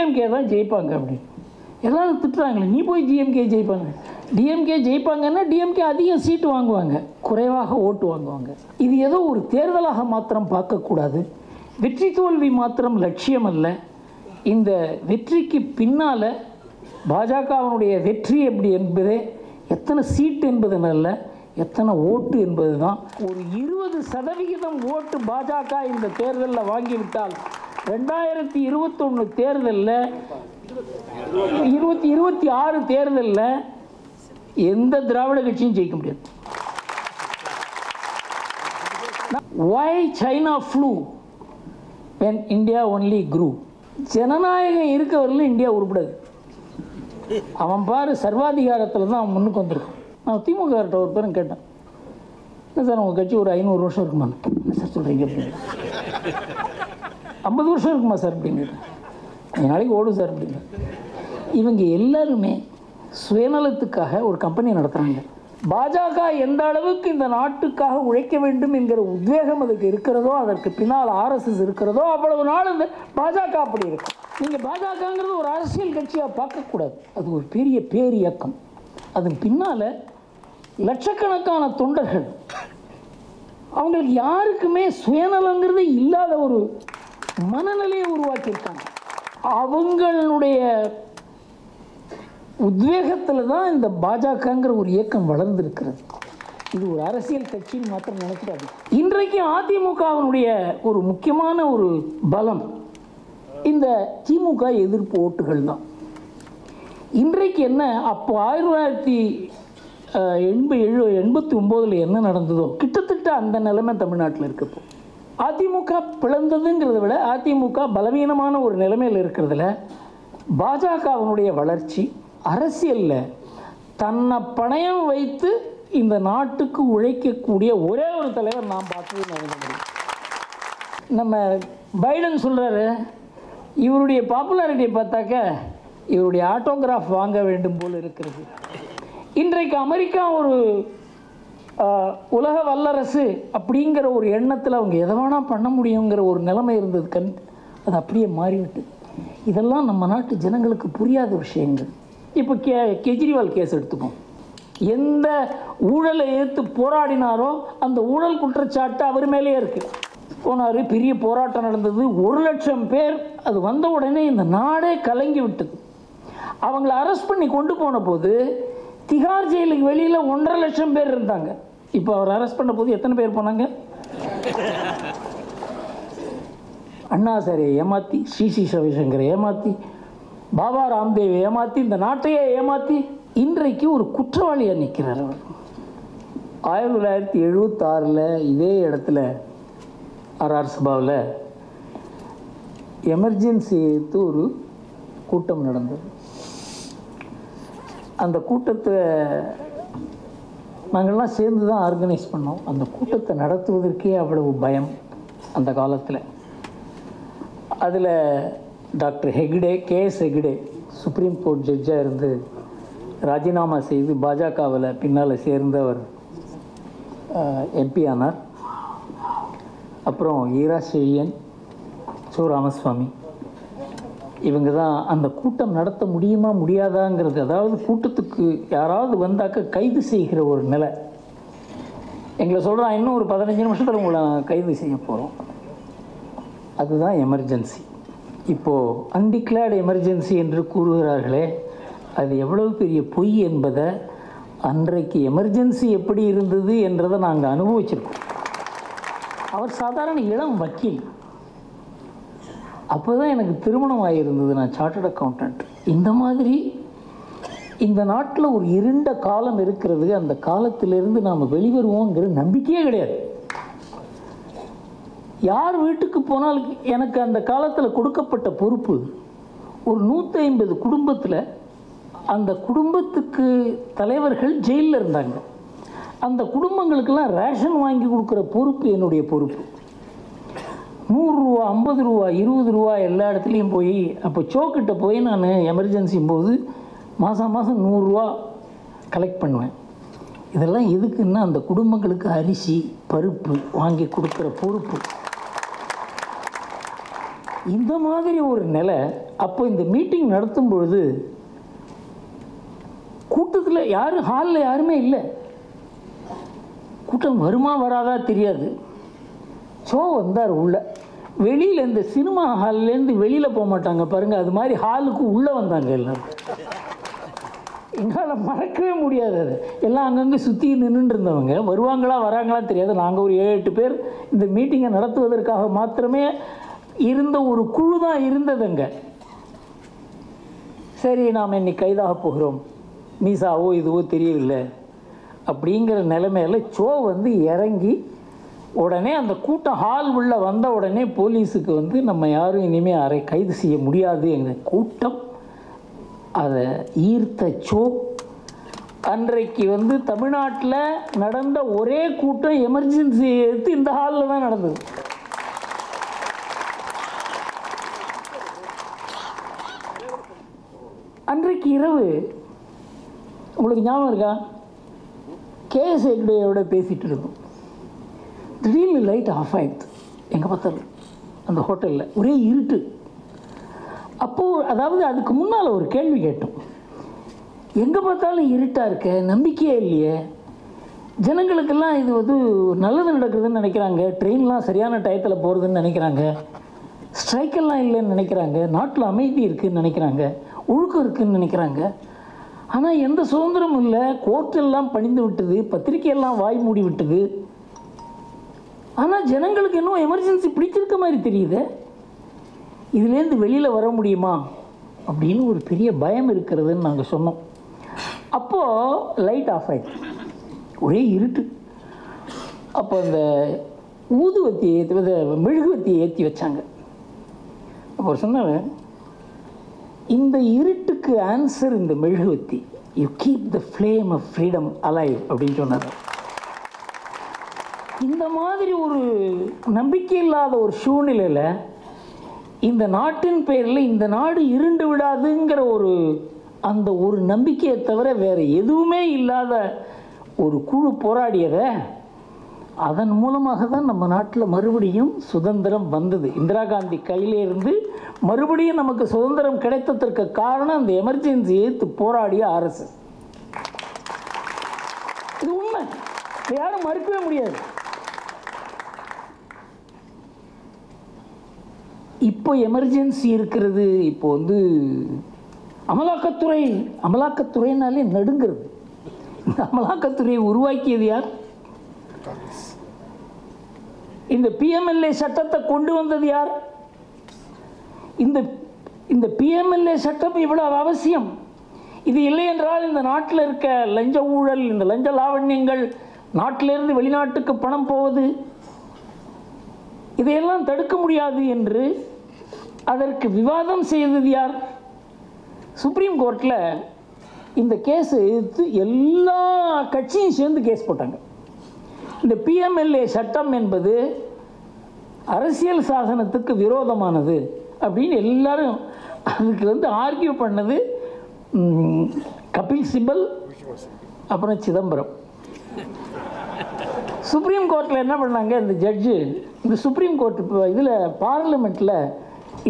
DMK தான் ஜெயிப்பாங்க அப்படின்னு எல்லாரும் திட்டுறாங்களே, நீ போய் டிஎம்கே ஜெயிப்பாங்க. டிஎம்கே ஜெயிப்பாங்கன்னா டிஎம்கே அதிகம் சீட்டு வாங்குவாங்க, குறைவாக ஓட்டு வாங்குவாங்க. இது ஏதோ ஒரு தேர்தலாக மாத்திரம் பார்க்கக்கூடாது. வெற்றி தோல்வி மாத்திரம் லட்சியம் அல்ல. இந்த வெற்றிக்கு பின்னால் பாஜகவினுடைய வெற்றி எப்படி என்பதே எத்தனை சீட்டு என்பது அல்ல, எத்தனை ஓட்டு என்பது தான். ஒரு 20% ஓட்டு பாஜக இந்த தேர்தலில் வாங்கிவிட்டால் 2021 தேர்தலில் 26 தேர்தலில் எந்த திராவிட கட்சியும் ஜெயிக்க முடியாது. Why China flew when India only grew? ஜனநாயகம் இருக்கவரையில் இந்தியா உருப்படாது. அவன் பாரு சர்வாதிகாரத்தில் தான் அவன் முன்னுக்கு வந்திருக்கான். நான் திமுகர்கிட்ட ஒரு பேரும் கேட்டேன், இல்லை சார் உங்கள் கட்சி ஒரு 500 வருஷம் இருக்குமா? என்ன சார் சொல்கிறீங்க அப்படின்னு. 50 வருஷம் இருக்குமா சார் அப்படின்னு. நாளைக்கு ஓடும் சார் அப்படின்னு. இவங்க எல்லாருமே சுயநலத்துக்காக ஒரு கம்பெனி நடத்துகிறாங்க. பாஜக எந்த அளவுக்கு இந்த நாட்டுக்காக உழைக்க வேண்டும் என்கிற உத்வேகம் அதுக்கு இருக்கிறதோ, அதற்கு பின்னால் ஆர்எஸ்எஸ் இருக்கிறதோ, அவ்வளவு நாள் இந்த பாஜக அப்படி இருக்கும். நீங்கள் பாஜகங்கிறது ஒரு அரசியல் கட்சியாக பார்க்கக்கூடாது. அது ஒரு பெரிய பேரியக்கம். அதன் பின்னால் லட்சக்கணக்கான தொண்டர்கள், அவங்களுக்கு யாருக்குமே சுயநலங்கிறது இல்லாத ஒரு மனநிலையை உருவாக்கியிருக்காங்க. அவங்களுடைய உத்வேகத்தில் தான் இந்த பாஜகங்கிற ஒரு இயக்கம் வளர்ந்துருக்கிறது. இது ஒரு அரசியல் கட்சின்னு மாத்திரம் நினைக்கிறாரு. இன்றைக்கு அதிமுகவினுடைய ஒரு முக்கியமான ஒரு பலம் இந்த திமுக எதிர்ப்பு ஓட்டுகள் தான். இன்றைக்கு என்ன, அப்போ 1989 என்ன நடந்ததோ கிட்டத்தட்ட அந்த நிலைமை தமிழ்நாட்டில் இருக்கப்போ அதிமுக பிளந்ததுங்கிறத விட அதிமுக பலவீனமான ஒரு நிலைமையில் இருக்கிறதுல பாஜகவினுடைய வளர்ச்சி, அரசியலில் தன்னை பணயம் வைத்து இந்த நாட்டுக்கு உழைக்கக்கூடிய ஒரே ஒரு தலைவர் நான் பார்த்தது நரேந்திர மோடி. நம்ம பைடன் சொல்கிறாரு, இவருடைய பாப்புலாரிட்டியை பார்த்தாக்க இவருடைய ஆட்டோகிராஃப் வாங்க வேண்டும் போல் இருக்கிறது. இன்றைக்கு அமெரிக்கா ஒரு உலக வல்லரசு அப்படிங்கிற ஒரு எண்ணத்தில் அவங்க எதை வேணால் பண்ண முடியுங்கிற ஒரு நிலைமை இருந்தது. அது அப்படியே மாறிவிட்டு. இதெல்லாம் நம்ம நாட்டு ஜனங்களுக்கு புரியாத விஷயங்கள். இப்போ கெஜ்ரிவால் கேஸ் எடுத்துப்போம். எந்த ஊழலை எதிர்த்து போராடினாரோ அந்த ஊழல் குற்றச்சாட்டு அவர் மேலேயே இருக்குது. போனார், பெரிய போராட்டம் நடந்தது, 1,00,000 பேர். அது வந்த உடனே இந்த நாடே கலங்கி விட்டது. அவங்கள அரெஸ்ட் பண்ணி கொண்டு போன போது திகார் ஜெயிலுக்கு வெளியில் 1,50,000 பேர் இருந்தாங்க. இப்போ அவர் அரெஸ்ட் பண்ண போது எத்தனை பேர் போனாங்க? அண்ணா சாரை ஏமாற்றி, ஸ்ரீ ரவிசங்கரை ஏமாற்றி, பாபா ராம்தேவை ஏமாற்றி, இந்த நாட்டையே ஏமாற்றி இன்றைக்கு ஒரு குற்றவாளியாக நிற்கிறார் அவர். 1976 இதே இடத்துல ஆர்ஆர் சபாவில் எமர்ஜென்சி எடுத்து ஒரு கூட்டம் நடந்தது. அந்த கூட்டத்தை நாங்கள்லாம் சேர்ந்து தான் ஆர்கனைஸ் பண்ணோம். அந்த கூட்டத்தை நடத்துவதற்கே அவ்வளவு பயம் அந்த காலத்தில். அதில் doctor Hegde, KS Hegde supreme court ஜட்ஜாக இருந்து ராஜினாமா செய்து பாஜகவில் பின்னால் சேர்ந்தவர் எம்பி ஆனார். அப்புறம் ஈரா செழியன், சோ ராமசுவாமி, இவங்க தான் அந்த கூட்டம் நடத்த முடியுமா முடியாதாங்கிறது, அதாவது கூட்டத்துக்கு யாராவது வந்தாக்க கைது செய்கிற ஒரு நிலை. எங்களை சொல்கிறான், இன்னும் ஒரு 15 நிமிஷத்தில் உங்களை கைது செய்ய போகிறோம். அதுதான் எமர்ஜென்சி. இப்போது அன்டிக்ளேர்டு எமர்ஜென்சி என்று கூறுகிறார்களே, அது எவ்வளவு பெரிய பொய் என்பதை, அன்றைக்கு எமர்ஜென்சி எப்படி இருந்தது என்றதை நாங்கள் அனுபவிச்சிருக்கோம். அவர் சாதாரண இளம் வக்கீல். அப்போ தான் எனக்கு திருமணம் ஆகியிருந்தது. நான் சார்ட்டர்ட் அக்கௌண்டன்ட். இந்த மாதிரி இந்த நாட்டில் ஒரு இருண்ட காலம் இருக்கிறது. அந்த காலத்திலிருந்து நாம் வெளிவருவோங்கிற நம்பிக்கையே கிடையாது. யார் வீட்டுக்கு போனாலும் எனக்கு அந்த காலத்தில் கொடுக்கப்பட்ட பொறுப்பு, ஒரு 150 குடும்பத்தில் அந்த குடும்பத்துக்கு தலைவர்கள் ஜெயிலில் இருந்தாங்க. அந்த குடும்பங்களுக்கெல்லாம் ரேஷன் வாங்கி கொடுக்குற பொறுப்பு என்னுடைய பொறுப்பு. 100 ரூபா, 50 ரூபா, 20 ரூபா எல்லா இடத்துலையும் போய், அப்போ சோக்கிட்ட போய் நான் எமர்ஜென்சி போது மாதம் 100 ரூபா கலெக்ட் பண்ணுவேன். இதெல்லாம் எதுக்குன்னா அந்த குடும்பங்களுக்கு அரிசி பருப்பு வாங்கி கொடுக்குற பொறுப்பு. இந்த மாதிரி ஒரு நிலை. அப்போ இந்த மீட்டிங் நடத்தும் பொழுது கூட்டத்தில் யாரும், ஹாலில் யாருமே இல்லை. கூட்டம் வருமா வராதா தெரியாது. ஷோ வந்தார் உள்ள. வெளியில் இந்த சினிமா ஹால்லேருந்து வெளியில் போக மாட்டாங்க பாருங்கள், அது மாதிரி ஹாலுக்கு உள்ளே வந்தாங்க எல்லோரும். எங்களால் மறக்கவே முடியாது. அது எல்லாம் அங்கங்கே சுற்றி நின்றுட்டு இருந்தவங்க. வருவாங்களா வராங்களா தெரியாது. நாங்கள் ஒரு 7-8 பேர் இந்த மீட்டிங்கை நடத்துவதற்காக மாத்திரமே இருந்த ஒரு குழு தான் இருந்ததுங்க. சரி, நாம் இன்னைக்கு கைதாக போகிறோம், மீசாவோ இதுவோ தெரியவில்லை அப்படிங்கிற நிலைமையில் ஷோ வந்து இறங்கி உடனே அந்த கூட்டம் ஹால் உள்ள வந்த உடனே போலீஸுக்கு வந்து நம்ம யாரும் இனிமேல் கைது செய்ய முடியாது எங்கள் கூட்டம் அதை ஈர்த்த ஷோ. அன்றைக்கு வந்து தமிழ்நாட்டில் நடந்த ஒரே கூட்டம் எமர்ஜென்சி எடுத்து இந்த ஹாலில் தான் நடந்தது. அன்றைக்கு இரவு உங்களுக்கு ஞாபகம் இருக்கா, கேஎஸ் ஹெக்டேயோட பேசிகிட்டு இருந்தோம். திடீர்னு லைட் ஆஃப் ஆகிடுது. எங்கே பார்த்தாலும் அந்த ஹோட்டலில் ஒரே இருட்டு. அப்போது அதாவது அதுக்கு முன்னால் ஒரு கேள்வி கேட்டோம். எங்கே பார்த்தாலும் இருட்டாக இருக்க, நம்பிக்கையே இல்லையே, ஜனங்களுக்கெல்லாம் இது வந்து நல்லது நடக்குதுன்னு நினைக்கிறாங்க, ட்ரெயின்லாம் சரியான டயத்தில் போகிறதுன்னு நினைக்கிறாங்க, ஸ்ட்ரைக்கெல்லாம் இல்லைன்னு நினைக்கிறாங்க, நாட்டில் அமைதி இருக்குதுன்னு நினைக்கிறாங்க, ஒழுக்கம் இருக்குதுன்னு நினைக்கிறாங்க. ஆனால் எந்த சுதந்திரமும் இல்லை, கோர்ட்டெல்லாம் பணிந்து விட்டது, பத்திரிக்கையெல்லாம் வாய் மூடி விட்டது. ஆனால் ஜனங்களுக்கு இன்னும் எமர்ஜென்சி பிடிச்சிருக்க மாதிரி தெரியுது. இதுலேருந்து வெளியில் வர முடியுமா அப்படின்னு ஒரு பெரிய பயம் இருக்கிறதுன்னு நாங்கள் சொன்னோம். அப்போது லைட் ஆஃப் ஆகிடுச்சு, ஒரே இருட்டு. அப்போ அந்த ஊதுவத்தியை மெழுகுவத்தியை ஏற்றி வச்சாங்க. அப்போ சொன்னாங்க, இந்த இருட்டுக்கு ஆன்சர் இந்த மெழுகுவத்தி, you keep the flame of freedom alive அப்படின்னு சொன்னார். இந்த மாதிரி ஒரு நம்பிக்கை இல்லாத ஒரு சூழ்நிலையில் இந்த நாட்டின் பெயரில் இந்த நாடு இருண்டு விடாதுங்கிற அந்த ஒரு நம்பிக்கையை தவிர வேறு எதுவுமே இல்லாத ஒரு குழு போராடியதை, அதன் மூலமாக தான் நம்ம நாட்டில் மறுபடியும் சுதந்திரம் வந்தது. இந்திரா காந்தி கையிலே இருந்து மறுபடியும் நமக்கு சுதந்திரம் கிடைத்ததற்கு காரணம் அந்த எமர்ஜென்சி எதிர்த்து போராடிய அரசு. இது உண்மை, யாரும் மறுக்கவே முடியாது. இப்போ எமர்ஜென்சி இருக்கிறது. இப்போ வந்து அமலாக்கத்துறைனாலே நடுங்கிறது. இந்த அமலாக்கத்துறையை உருவாக்கியது யார்? இந்த பிஎம்எல்ஏ சட்டத்தை கொண்டு வந்தது யார்? இந்த பிஎம்எல்ஏ சட்டம் இவ்வளவு அவசியம். இது இல்லை என்றால் இந்த நாட்டில் இருக்க லஞ்ச ஊழல், இந்த லஞ்ச லாவண்யங்கள், நாட்டிலிருந்து வெளிநாட்டுக்கு பணம் போவது, இதையெல்லாம் தடுக்க முடியாது என்று அதற்கு விவாதம் செய்தது யார்? சுப்ரீம் கோர்ட்டில் இந்த கேஸை எடுத்து எல்லா கட்சியும் சேர்ந்து கேஸ் போட்டாங்க. இந்த பிஎம்எல்ஏ சட்டம் என்பது அரசியல் சாசனத்துக்கு விரோதமானது அப்படின்னு எல்லாரும் அதுக்கு வந்து ஆர்கியூ பண்ணது கபில் சிபல், அப்புறம் சிதம்பரம். சுப்ரீம் கோர்ட்டில் என்ன பண்ணாங்க, இந்த ஜட்ஜு இந்த சுப்ரீம் கோர்ட் இதில் பார்லிமெண்ட்டில்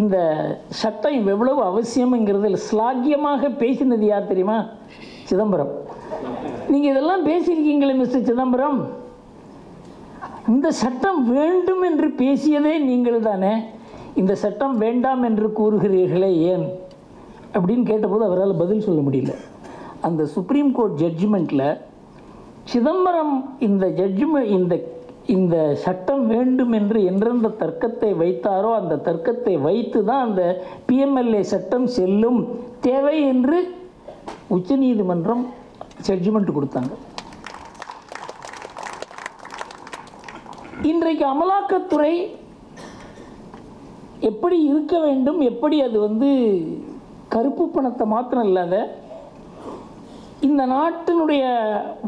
இந்த சட்டம் எவ்வளவு அவசியம்ங்கிறதுல ஸ்லாகியமாக பேசினது யார் தெரியுமா? சிதம்பரம். நீங்கள் இதெல்லாம் பேசியிருக்கீங்களே மிஸ்டர் சிதம்பரம், இந்த சட்டம் வேண்டும் என்று பேசியதே நீங்கள் தானே, இந்த சட்டம் வேண்டாம் என்று கூறுகிறீர்களே ஏன் அப்படின்னு கேட்டபோது அவரால் பதில் சொல்ல முடியல. அந்த சுப்ரீம் கோர்ட் ஜட்ஜ்மெண்ட்டில் சிதம்பரம் இந்த சட்டம் வேண்டும் என்று எந்தெந்த தர்க்கத்தை வைத்தாரோ அந்த தர்க்கத்தை வைத்து தான் அந்த பிஎம்எல்ஏ சட்டம் செல்லும் தேவை என்று உச்சநீதிமன்றம் ஜட்ஜ்மெண்ட் கொடுத்தாங்க. இன்றைக்கு அமலாக்கத்துறை எப்படி இருக்க வேண்டும், எப்படி அது வந்து கருப்பு பணத்தை மாத்திரம் இல்லாத இந்த நாட்டினுடைய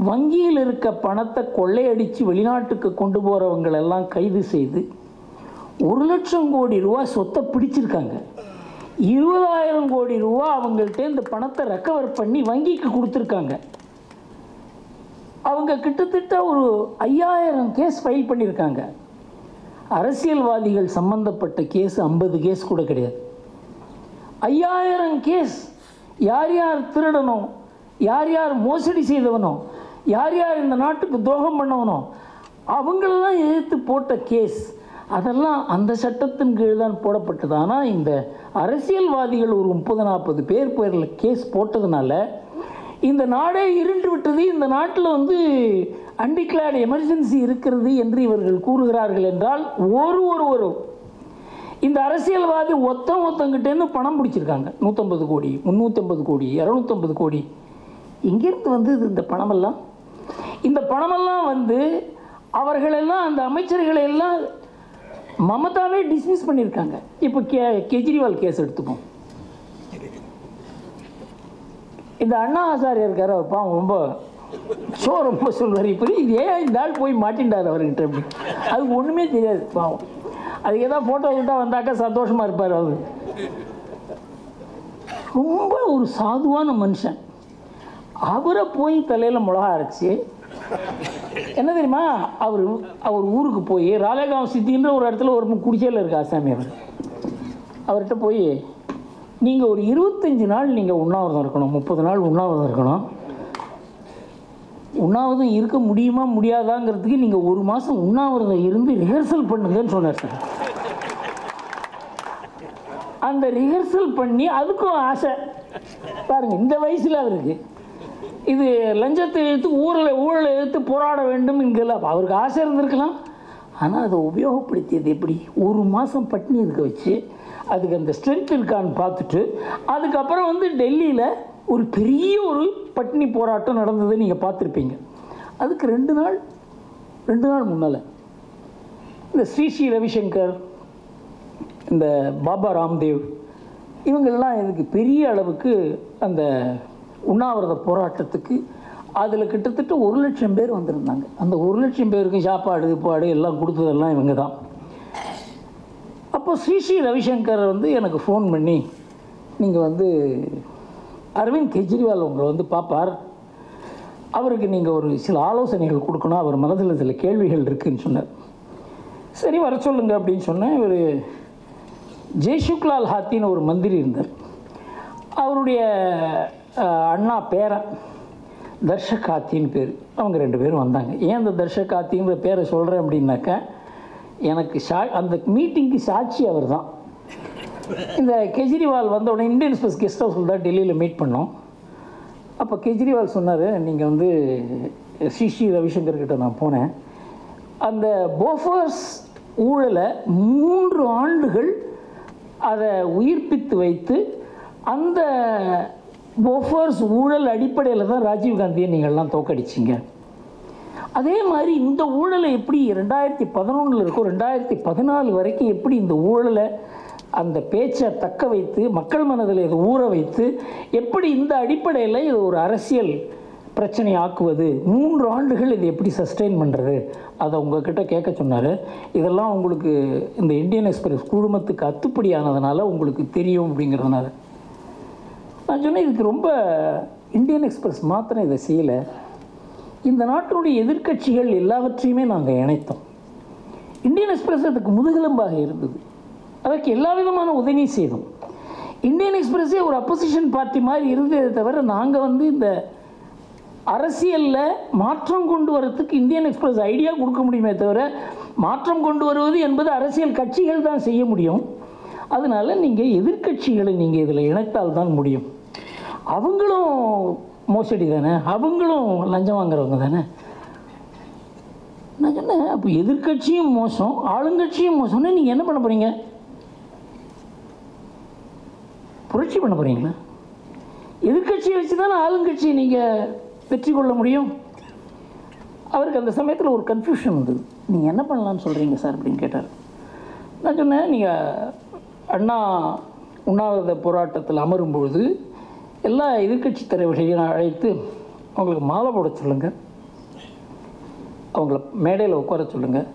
வங்கியில் இருக்க பணத்தை கொள்ளையடித்து வெளிநாட்டுக்கு கொண்டு போகிறவங்களெல்லாம் கைது செய்து 1,00,000 கோடி ரூபா சொத்தை பிடிச்சிருக்காங்க. 20,000 கோடி ரூபா அவங்கள்ட்ட இந்த பணத்தை ரெக்கவர் பண்ணி வங்கிக்கு கொடுத்துருக்காங்க. அவங்க கிட்டத்தட்ட ஒரு 5,000 கேஸ் ஃபைல் பண்ணியிருக்காங்க. அரசியல்வாதிகள் சம்பந்தப்பட்ட கேஸ் 50 கேஸ் கூட கிடையாது. 5000 கேஸ். யார் யார் திருடனோ, யார் யார் மோசடி செய்தவனோ, யார் யார் இந்த நாட்டுக்கு துரோகம் பண்ணவனோ அவங்களெல்லாம் எதிர்த்து போட்ட கேஸ் அதெல்லாம் அந்த சட்டத்தின் கீழ் தான் போடப்பட்டது. ஆனால் இந்த அரசியல்வாதிகள் ஒரு 30-40 பேர் பேரில் கேஸ் போட்டதுனால இந்த நாடே இருண்டு விட்டது. இந்த நாட்டில் அன்டிக்ளேர்டு எமர்ஜென்சி இருக்கிறது என்று இவர்கள் கூறுகிறார்கள் என்றால் ஒரு இந்த அரசியல்வாதி ஒருத்தங்கிட்டேருந்து பணம் பிடிச்சிருக்காங்க. 150 கோடி, 350 கோடி, 250 கோடி. எங்கேருந்து இந்த பணமெல்லாம்? இந்த பணமெல்லாம் அவர்களெல்லாம் அந்த அமைச்சர்களை எல்லாம் மமதாவே டிஸ்மிஸ் பண்ணியிருக்காங்க. இப்போ கெஜ்ரிவால் கேஸ் எடுத்துப்போம். இந்த அண்ணா ஹசாரே இருக்கார், அவர் பாவம் ரொம்ப சொல்வார். இப்போ இது ஏன் இந்த ஆள் போய் மாட்டின்றார் அவர்கிட்ட அப்படி? அதுக்கு ஒன்றுமே தெரியாது பாவம். அதுக்கு ஏதாவது ஃபோட்டோ கிட்ட வந்தாக்கா சந்தோஷமாக இருப்பார். அவர் ரொம்ப ஒரு சாதுவான மனுஷன். அவரை போய் தலையில் மிளகா அரைச்சி என்ன தெரியுமா, அவர் ஊருக்கு போய் ராலேகாம் சித்தின்ற ஒரு இடத்துல ஒரு குடிச்சையில் இருக்க ஆசாமி அவர்கிட்ட போய் நீங்கள் ஒரு 25 நாள் நீங்கள் உண்ணாவிரதம் இருக்கணும், 30 நாள் உண்ணாவிரதம் இருக்கணும். உண்ணாவிரதம் இருக்க முடியுமா முடியாதாங்கிறதுக்கு நீங்கள் 1 மாதம் உண்ணாவிரதம் இருந்து ரிஹர்சல் பண்ணுங்கன்னு சொன்னார் சார். அந்த ரிஹர்சல் பண்ணி அதுக்கும் ஆசை பாருங்கள். இந்த வயசில் அவருக்கு இது லஞ்சத்தை எடுத்து ஊழலை எடுத்து போராட வேண்டும் என்கல அவருக்கு ஆசை இருந்திருக்கலாம். ஆனால் அதை உபயோகப்படுத்தியது எப்படி? 1 மாதம் பட்டினி இருக்க வச்சு அதுக்கு அந்த ஸ்ட்ரென்த் இருக்கான்னு பார்த்துட்டு அதுக்கப்புறம் டெல்லியில் ஒரு பெரிய ஒரு பட்டினி போராட்டம் நடந்தது நீங்கள் பார்த்துருப்பீங்க. அதுக்கு 2 நாள் முன்னால் இந்த ஸ்ரீ ரவிசங்கர், இந்த பாபா ராம்தேவ் இவங்கெல்லாம் இதுக்கு பெரிய அளவுக்கு அந்த உண்ணாவிரத போராட்டத்துக்கு அதில் கிட்டத்தட்ட 1 லட்சம் பேர் வந்திருந்தாங்க. அந்த 1 லட்சம் பேருக்கு சாப்பாடு எல்லாம் கொடுத்ததெல்லாம் இவங்க தான். அப்போ ஸ்ரீ ரவிசங்கர் எனக்கு ஃபோன் பண்ணி நீங்கள் அரவிந்த் கெஜ்ரிவால் உங்களை பார்ப்பார், அவருக்கு நீங்கள் ஒரு சில ஆலோசனைகள் கொடுக்கணும், அவர் மனதில் சில கேள்விகள் இருக்குதுன்னு சொன்னார். சரி வர சொல்லுங்க அப்படின்னு சொன்னேன். இவர் ஜெய்சுக்லால் ஹாத்தின்னு ஒரு மந்திரி இருந்தார். அவருடைய அண்ணா பேரன் தர்ஷக் ஹாத்தின்னு பேர். அவங்க 2 பேரும் வந்தாங்க. ஏன் அந்த தர்ஷக் ஹாத்திங்கிற பேரை சொல்கிறேன் அப்படின்னாக்கா, எனக்கு அந்த மீட்டிங்க்கு சாட்சி அவர் தான். இந்த கெஜ்ரிவால் வந்த உடனே இந்தியன் எக்ஸ்பிரஸ் கெஸ்ட் ஹவுஸில் தான் டெல்லியில் மீட் பண்ணோம். அப்போ கெஜ்ரிவால் சொன்னார், நீங்கள் ஸ்ரீ ரவிசங்கர்கிட்ட நான் போனேன், அந்த போஃபர்ஸ் ஊழலை 3 ஆண்டுகள் அதை உயிர்ப்பித்து வைத்து அந்த போஃபர்ஸ் ஊழல் அடிப்படையில் தான் ராஜீவ்காந்தியை நீங்கள்லாம் தோக்கடிச்சிங்க. அதே மாதிரி இந்த ஊழலை எப்படி 2011 இருக்கும் 2014 வரைக்கும் எப்படி இந்த ஊழலை அந்த பேச்சை தக்க வைத்து மக்கள் மனதில் இதை ஊற வைத்து எப்படி இந்த அடிப்படையில் இது ஒரு அரசியல் பிரச்சனை ஆக்குவது, 3 ஆண்டுகள் இது எப்படி சஸ்டெயின் பண்ணுறது, அதை உங்கள்கிட்ட கேட்க சொன்னார். இதெல்லாம் உங்களுக்கு இந்த இந்தியன் எக்ஸ்பிரஸ் குழுமத்துக்கு அத்துப்படியானதுனால உங்களுக்கு தெரியும் அப்படிங்கிறதுனால நான் சொன்னேன். இதுக்கு ரொம்ப இந்தியன் எக்ஸ்பிரஸ் மாத்திரம் இதை செய்யலை, இந்த நாட்டினுடைய எதிர்க்கட்சிகள் எல்லாவற்றையுமே நாங்கள் இணைத்தோம். இந்தியன் எக்ஸ்பிரஸ் அதுக்கு முதுகெலும்பாக இருந்தது, அதற்கு எல்லா விதமான உதவி செய்தோம். இந்தியன் எக்ஸ்பிரஸே ஒரு அப்போசிஷன் பார்ட்டி மாதிரி இருந்ததை தவிர நாங்கள் இந்த அரசியலில் மாற்றம் கொண்டு வரத்துக்கு இந்தியன் எக்ஸ்பிரஸ் ஐடியா கொடுக்க முடியுமே தவிர மாற்றம் கொண்டு வருவது என்பது அரசியல் கட்சிகள் தான் செய்ய முடியும். அதனால் நீங்கள் எதிர்க்கட்சிகளை நீங்கள் இதில் இணைத்தால் தான் முடியும். அவங்களும் மோசடி தானே, அவங்களும் லஞ்சம் வாங்குறவங்க தானே. நான் சொன்னேன், அப்போ எதிர்க்கட்சியும் மோசம் ஆளுங்கட்சியும் மோசம்னா நீங்கள் என்ன பண்ண போகிறீங்க? புரட்சி பண்ண போகிறீங்களா? எதிர்க்கட்சியை வச்சு தானே ஆளுங்கட்சியை நீங்கள் வெற்றி கொள்ள முடியும். அவருக்கு அந்த சமயத்தில் ஒரு கன்ஃபியூஷன் வந்தது. நீங்கள் என்ன பண்ணலான்னு சொல்கிறீங்க சார் அப்படின்னு கேட்டார். நான் சொன்னேன், நீங்கள் அண்ணா உண்ணாவிரத போராட்டத்தில் அமரும்பொழுது எல்லா எதிர்க்கட்சி தலைவர்களையும் அழைத்து அவங்களுக்கு மாலை போட சொல்லுங்கள், அவங்கள மேடையில் உட்கார சொல்லுங்கள்.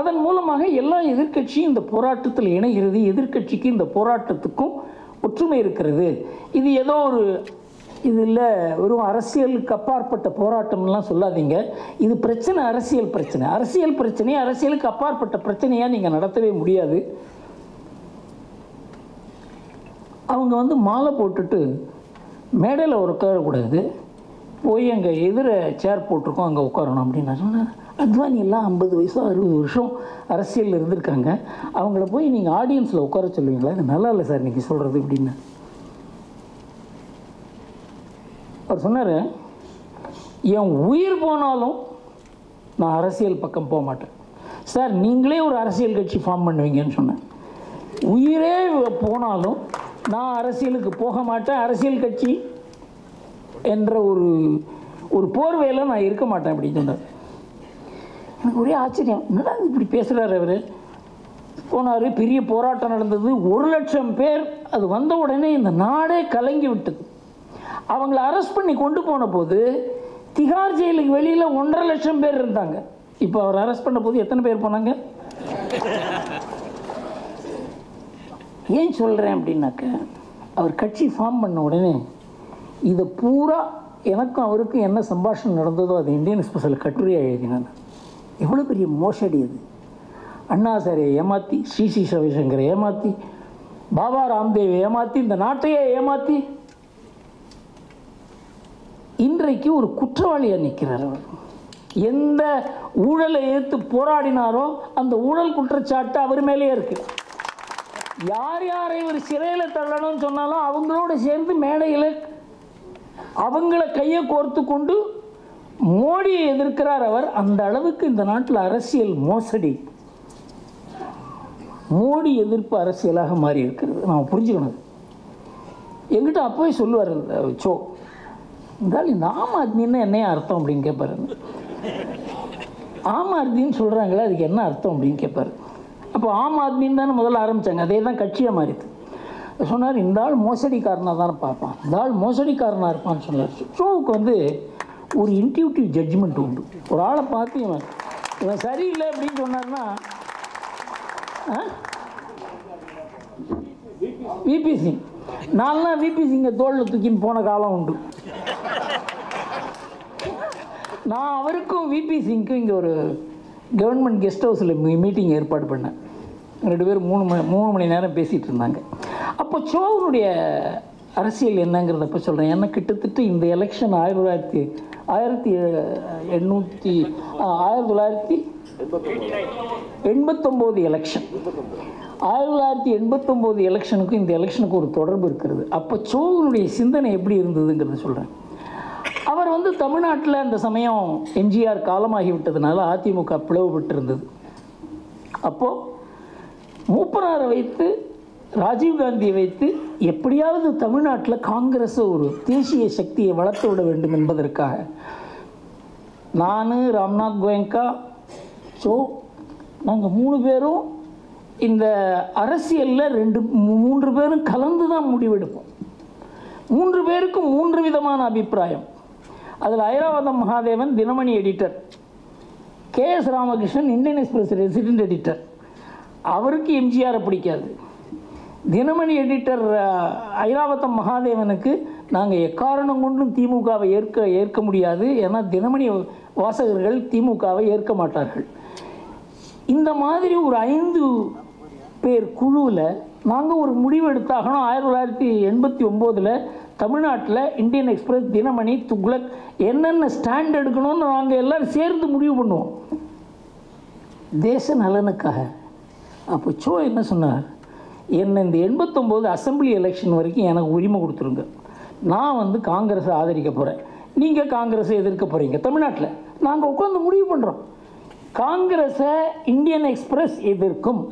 அதன் மூலமாக எல்லா எதிர்க்கட்சியும் இந்த போராட்டத்தில் இணைகிறது, எதிர்க்கட்சிக்கு இந்த போராட்டத்துக்கும் ஒற்றுமை இருக்கிறது, இது ஏதோ ஒரு இது இல்லை வெறும் அரசியலுக்கு அப்பாற்பட்ட போராட்டம்லாம் சொல்லாதீங்க. இது பிரச்சனை, அரசியல் பிரச்சனை. அரசியல் பிரச்சனையை அரசியலுக்கு அப்பாற்பட்ட பிரச்சனையாக நீங்கள் நடத்தவே முடியாது. அவங்க மாலை போட்டுட்டு மேடையில் உட்காரக்கூடாது, போய் அங்கே எதிர சேர் போட்டிருக்கோம் அங்கே உட்காரணும் அப்படின்னு நான் சொன்னேன். அத்வானி எல்லாம் 50 வயசோ 60 வருஷம் அரசியலில் இருந்திருக்காங்க, அவங்கள போய் நீங்கள் ஆடியன்ஸில் உட்கார சொல்லுவீங்களா? இது நல்லா இல்லை சார் இன்றைக்கி சொல்கிறது அப்படின்னு. அவர் சொன்னார், என் உயிர் போனாலும் நான் அரசியல் பக்கம் போக மாட்டேன். சார் நீங்களே ஒரு அரசியல் கட்சி ஃபார்ம் பண்ணுவீங்கன்னு சொன்னேன். உயிரே போனாலும் நான் அரசியலுக்கு போக மாட்டேன், அரசியல் கட்சி என்ற ஒரு போர்வையில் நான் இருக்க மாட்டேன் அப்படின்னு சொன்னார். எனக்கு ஒரே ஆச்சரியம், என்னடா இப்படி பேசுகிறார் அவர். போனார், பெரிய போராட்டம் நடந்தது, 1,00,000 பேர். அது வந்த உடனே இந்த நாடே கலங்கி விட்டது. அவங்கள அரெஸ்ட் பண்ணி கொண்டு போன போது திகார் ஜெயிலுக்கு வெளியில் 1,50,000 பேர் இருந்தாங்க. இப்போ அவர் அரெஸ்ட் பண்ண போது எத்தனை பேர் போனாங்க? ஏன் சொல்கிறேன் அப்படின்னாக்க, அவர் கட்சி ஃபார்ம் பண்ண உடனே இதை பூரா எனக்கும் அவருக்கும் என்ன சம்பாஷணம் நடந்ததோ அது இந்தியன் எக்ஸ்பிரஸில் கட்டுரையாக எழுதினான். எவ்வளோ பெரிய மோசடி அது! அண்ணாசாரியை ஏமாற்றி, ஸ்ரீ ரவிசங்கரை ஏமாற்றி, பாபா ராம்தேவை ஏமாற்றி, இந்த நாட்டையே ஏமாற்றி இன்றைக்கு ஒரு குற்றவாளியாக நிற்கிறார் அவர். எந்த ஊழலை எதிர்த்து போராடினாரோ அந்த ஊழல் குற்றச்சாட்டு அவர் மேலேயே இருக்குது. யார் யாரை ஒரு சிறையில் தள்ளணும்னு சொன்னாலும் அவங்களோட சேர்ந்து மேடையில் அவங்கள கையை கோர்த்து கொண்டு மோடியை எதிர்க்கிறார் அவர். அந்த அளவுக்கு இந்த நாட்டில் அரசியல் மோசடி, மோடி எதிர்ப்பு அரசியலாக மாறி இருக்கிறது. நாம் புரிஞ்சுக்கணும். எங்கிட்ட அப்போவே சொல்லுவார் சோ, இருந்தாலும் இந்த ஆம் ஆத்மின்னு என்ன அர்த்தம் அப்படின்னு கேட்பாரு. ஆம் ஆத்மின்னு சொல்கிறாங்களே அதுக்கு என்ன அர்த்தம் அப்படின்னு கேட்பாரு. அப்போ ஆம் ஆத்மின்னு தானே முதல்ல ஆரம்பித்தாங்க, அதே தான் கட்சியாக மாறிது. சொன்னார், இந்த ஆள் மோசடிக்காரனாக தானே பார்ப்பான், இந்த ஆள் மோசடிக்காரனாக இருப்பான்னு சொன்னார். ஷோவுக்கு ஒரு இன்ட்யூட்டிவ் ஜட்ஜ்மெண்ட் உண்டு. ஒரு ஆளை பார்த்து இவன் சரியில்லை அப்படின்னு சொன்னார்னா, விபி சிங், நான்லாம் விபி சிங்கை தோளில் தூக்கின்னு போன காலம் உண்டு. நான் அவருக்கும் விபி சிங்க்கும் இங்கே ஒரு கவர்மெண்ட் கெஸ்ட் ஹவுஸில் மீட்டிங் ஏற்பாடு பண்ணேன். 2 பேரும் 3 மணி நேரம் பேசிகிட்டு இருந்தாங்க. அப்போ சோவுடைய அரசியல் என்னங்கிறதப்போ சொல்கிறேன். ஏன்னா கிட்டத்தட்ட இந்த எலெக்ஷன் 1989 எலெக்ஷன், 1989 எலெக்ஷனுக்கும் இந்த எலெக்ஷனுக்கு ஒரு தொடர்பு இருக்கிறது. அப்போ சோவுடைய சிந்தனை எப்படி இருந்ததுங்கிறத சொல்கிறேன். அவர் தமிழ்நாட்டில் அந்த சமயம் எம்ஜிஆர் காலமாகிவிட்டதுனால அதிமுக பிளவுபட்டிருந்தது. அப்போது மூப்பனாரை வைத்து, ராஜீவ்காந்தியை வைத்து எப்படியாவது தமிழ்நாட்டில் காங்கிரஸை ஒரு தேசிய சக்தியை வளர்த்து விட வேண்டும் என்பதற்காக நான், ராம்நாத் கோயங்கா, ஸோ நாங்கள் 3 பேரும் இந்த அரசியலில் 3 பேரும் கலந்து தான் முடிவெடுப்போம். 3 பேருக்கும் 3 விதமான அபிப்பிராயம். அதில் Iravatham Mahadevan Dinamani editor, K S. Ramakrishnan Indian Express resident editor. அவருக்கு எம்ஜிஆரை பிடிக்காது. தினமணி எடிட்டர் ஐராவதம் மகாதேவனுக்கு நாங்கள் எக்காரணம் கொண்டும் திமுகவை ஏற்க முடியாது, ஏன்னா தினமணி வாசகர்கள் திமுகவை ஏற்க மாட்டார்கள். இந்த மாதிரி ஒரு 5 பேர் குழுவில் நாங்கள் ஒரு முடிவு எடுத்தாகணும். 1989 தமிழ்நாட்டில் இந்தியன் எக்ஸ்பிரஸ், தினமணி, துக்ளக் என்னென்ன ஸ்டாண்ட் எடுக்கணும்னு நாங்கள் எல்லோரும் சேர்ந்து முடிவு பண்ணுவோம் தேச நலனுக்காக. அப்போ சோ என்ன சொன்னார், என்னை இந்த 89 அசம்பிளி எலெக்ஷன் வரைக்கும் எனக்கு உரிமை கொடுத்துருங்க, நான் காங்கிரஸை ஆதரிக்க போகிறேன், நீங்கள் காங்கிரஸை எதிர்க்க போகிறீங்க. தமிழ்நாட்டில் நாங்கள் உட்காந்து முடிவு பண்ணுறோம், காங்கிரஸை இந்தியன் எக்ஸ்பிரஸ் எதிர்க்கும்,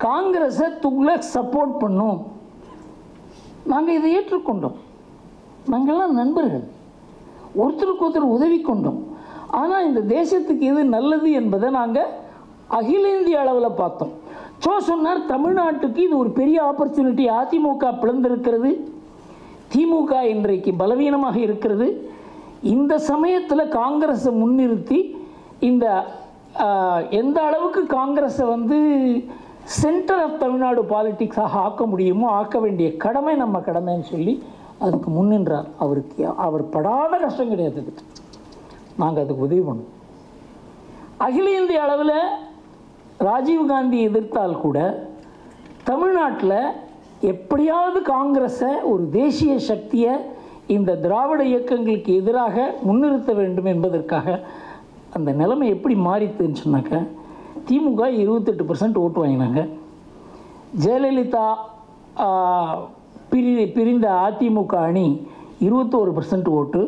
காங்கிரஸை துக்ளக் சப்போர்ட் பண்ணும். நாங்கள் இதை ஏற்றுக்கொண்டோம். நாங்கள்லாம் நண்பர்கள், ஒருத்தருக்கு ஒருத்தர் உதவி கொண்டோம். ஆனால் இந்த தேசத்துக்கு எது நல்லது என்பதை நாங்கள் அகில இந்திய அளவில் பார்த்தோம். சோ சொன்னார், தமிழ்நாட்டுக்கு இது ஒரு பெரிய ஆப்பர்ச்சுனிட்டி. அதிமுக பிளந்திருக்கிறது, திமுக இன்றைக்கு பலவீனமாக இருக்கிறது. இந்த சமயத்தில் காங்கிரஸை முன்னிறுத்தி இந்த எந்த அளவுக்கு காங்கிரஸை சென்டர் ஆஃப் தமிழ்நாடு பாலிட்டிக்ஸாக ஆக்க முடியுமோ ஆக்க வேண்டிய கடமை நம்ம கடமைன்னு சொல்லி அதுக்கு முன்னின்றார். அவர் படாத கஷ்டம் கிடையாது, நாங்கள் அதுக்கு உதவி பண்ணோம். அகில இந்திய அளவில் ராஜீவ்காந்தி எதிர்த்தால் கூட தமிழ்நாட்டில் எப்படியாவது காங்கிரஸை ஒரு தேசிய சக்தியை இந்த திராவிட இயக்கங்களுக்கு எதிராக முன்னிறுத்த வேண்டும் என்பதற்காக அந்த நிலைமை எப்படி மாறித்துன்னு சொன்னாக்க, திமுக 28% ஓட்டு வாங்கினாங்க. ஜெயலலிதா பிரிந்த அதிமுக அணி 21% ஓட்டு,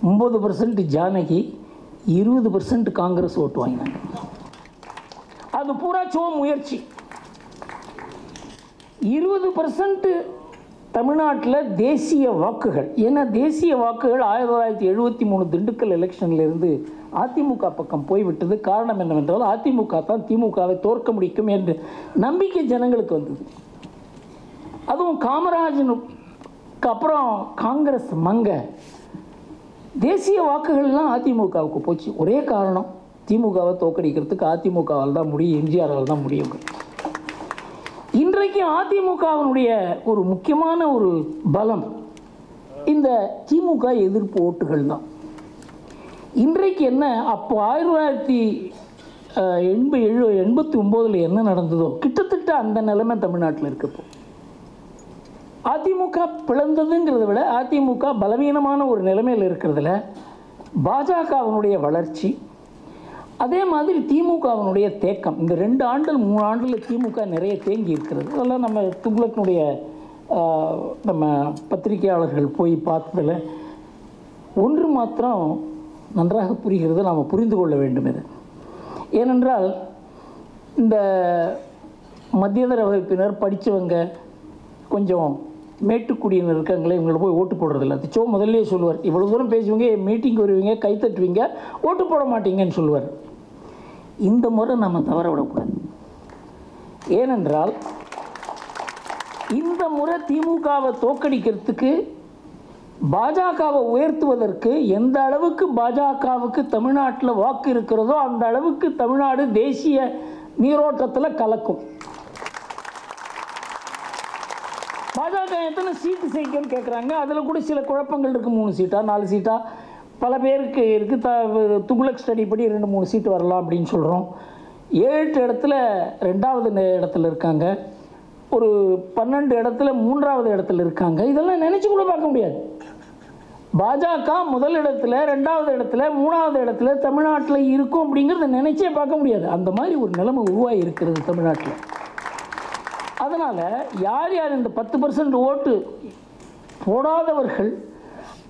9% ஜானகி, 20% காங்கிரஸ் ஓட்டு வாங்கினாங்க. அது பூரா முயற்சி. 20% தமிழ்நாட்டில் தேசிய வாக்குகள், ஏன்னா தேசிய வாக்குகள் 1973 திண்டுக்கல் எலெக்ஷன்லேருந்து அதிமுக பக்கம் போய்விட்டது. காரணம் என்னவென்றால் அதிமுக தான் திமுகவை தோற்க முடிக்கும் என்ற நம்பிக்கை ஜனங்களுக்கு வந்தது. அதுவும் காமராஜனுக்கு அப்புறம் காங்கிரஸ் மங்க தேசிய வாக்குகள்லாம் அதிமுகவுக்கு போச்சு. ஒரே காரணம், திமுகவை தோற்கடிக்கிறதுக்கு அதிமுகவால் தான் முடியும், எம்ஜிஆரால் தான் முடியும். இன்றைக்கு அதிமுகவினுடைய ஒரு முக்கியமான ஒரு பலம் இந்த திமுக எதிர்ப்பு ஓட்டுகள் தான். இன்றைக்கு என்ன, அப்போ 1989 என்ன நடந்ததோ கிட்டத்தட்ட அந்த நிலைமை தமிழ்நாட்டில் இருக்கப்போ. அதிமுக பிளந்ததுங்கிறத விட அதிமுக பலவீனமான ஒரு நிலைமையில் இருக்கிறதுல பாஜகவினுடைய வளர்ச்சி, அதே மாதிரி திமுகவினுடைய தேக்கம். இந்த 2 ஆண்டுகள் 3 ஆண்டுகளில் திமுக நிறைய தேங்கி இருக்கிறது. அதெல்லாம் நம்ம துக்ளக்கினுடைய நம்ம பத்திரிகையாளர்கள் போய் பார்த்ததில் ஒன்று மாத்திரம் நன்றாக புரிகிறது, நாம் புரிந்து கொள்ள வேண்டும். இது ஏனென்றால் இந்த மத்தியதர வகுப்பினர், படித்தவங்க, கொஞ்சம் மேட்டுக்குடியினர் இருக்காங்களே, இவங்களை போய் ஓட்டு போடுறதில்ல. அது முதல்லே சொல்லுவார், இவ்வளோ தூரம் பேசுவீங்க, மீட்டிங் வருவீங்க, கைத்தட்டுவீங்க, ஓட்டு போட மாட்டீங்கன்னு சொல்லுவார். இந்த முறை நம்ம தவற விடக்கூடாது. ஏனென்றால் இந்த முறை திமுகவை தோற்கடிக்கிறதுக்கு, பாஜகவை உயர்த்துவதற்கு எந்த அளவுக்கு பாஜகவுக்கு தமிழ்நாட்டில் வாக்கு இருக்கிறதோ அந்த அளவுக்கு தமிழ்நாடு தேசிய நீரோட்டத்தில் கலக்கும். பாஜக எத்தனை சீட்டு சேர்க்குன்னு கேட்குறாங்க. அதில் கூட சில குழப்பங்கள் இருக்குது. 3 சீட்டா 4 சீட்டா பல பேருக்கு இருக்குது. துக்ளக் ஸ்டடி படி 2-3 சீட்டு வரலாம் அப்படின்னு சொல்கிறோம். 7 இடத்துல 2வது இடத்துல இருக்காங்க, ஒரு 12 இடத்துல 3வது இடத்துல இருக்காங்க. இதெல்லாம் நினச்சி கூட பார்க்க முடியாது. பாஜக முதல் இடத்துல, 2வது இடத்துல, 3வது இடத்துல தமிழ்நாட்டில் இருக்கும் அப்படிங்கிறத நினச்சே பார்க்க முடியாது. அந்த மாதிரி ஒரு நிலைமை உருவாகி இருக்கிறது தமிழ்நாட்டில். அதனால் யார் யார் இந்த 10% ஓட்டு போடாதவர்கள்,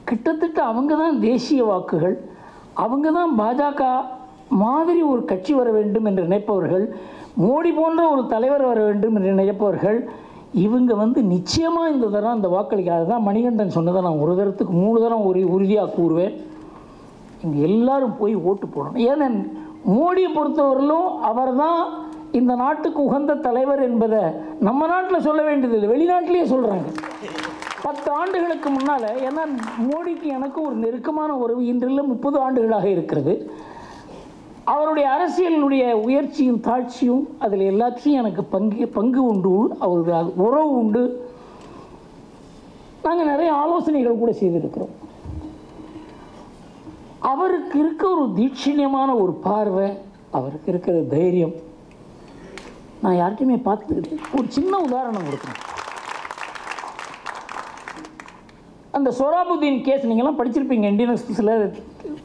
கிட்டத்தட்ட அவங்க தான் தேசிய வாக்குகள், அவங்க தான் பாஜக மாதிரி ஒரு கட்சி வர வேண்டும் என்று நினைப்பவர்கள், மோடி போன்ற ஒரு தலைவர் வர வேண்டும் என்று நினைப்பவர்கள், இவங்க நிச்சயமாக இந்த தரம் இந்த வாக்களிக்காது தான். மணிகண்டன் சொன்னதை நான் ஒரு தரத்துக்கு 3 தரம் உறுதியாக கூறுவேன். இங்கே எல்லாரும் போய் ஓட்டு போடணும். ஏன்னா மோடியை பொறுத்தவரையிலும் அவர் தான் இந்த நாட்டுக்கு உகந்த தலைவர் என்பதை நம்ம நாட்டில் சொல்ல வேண்டியதில்லை, வெளிநாட்டிலேயே சொல்கிறாங்க. 10 ஆண்டுகளுக்கு முன்னால், ஏன்னா மோடிக்கு எனக்கு ஒரு நெருக்கமான உறவு இன்றில் 30 ஆண்டுகளாக இருக்கிறது. அவருடைய அரசியலினுடைய உயர்ச்சியும் தாழ்ச்சியும் அதில் எல்லாத்தையும் எனக்கு பங்கு உண்டு, அவருடைய உறவு உண்டு. நாங்கள் நிறைய ஆலோசனைகள் கூட செய்திருக்கிறோம். அவருக்கு இருக்க ஒரு தீட்சண்யமான ஒரு பார்வை, அவருக்கு இருக்கிற தைரியம் நான் யார்கிட்டையுமே பார்த்துக்கிட்டேன். ஒரு சின்ன உதாரணம் கொடுக்குறேன். அந்த சொராபுதீன் கேஸ் நீங்கள்லாம் படிச்சிருப்பீங்க, இந்தியன் எக்ஸ்பிரஸில்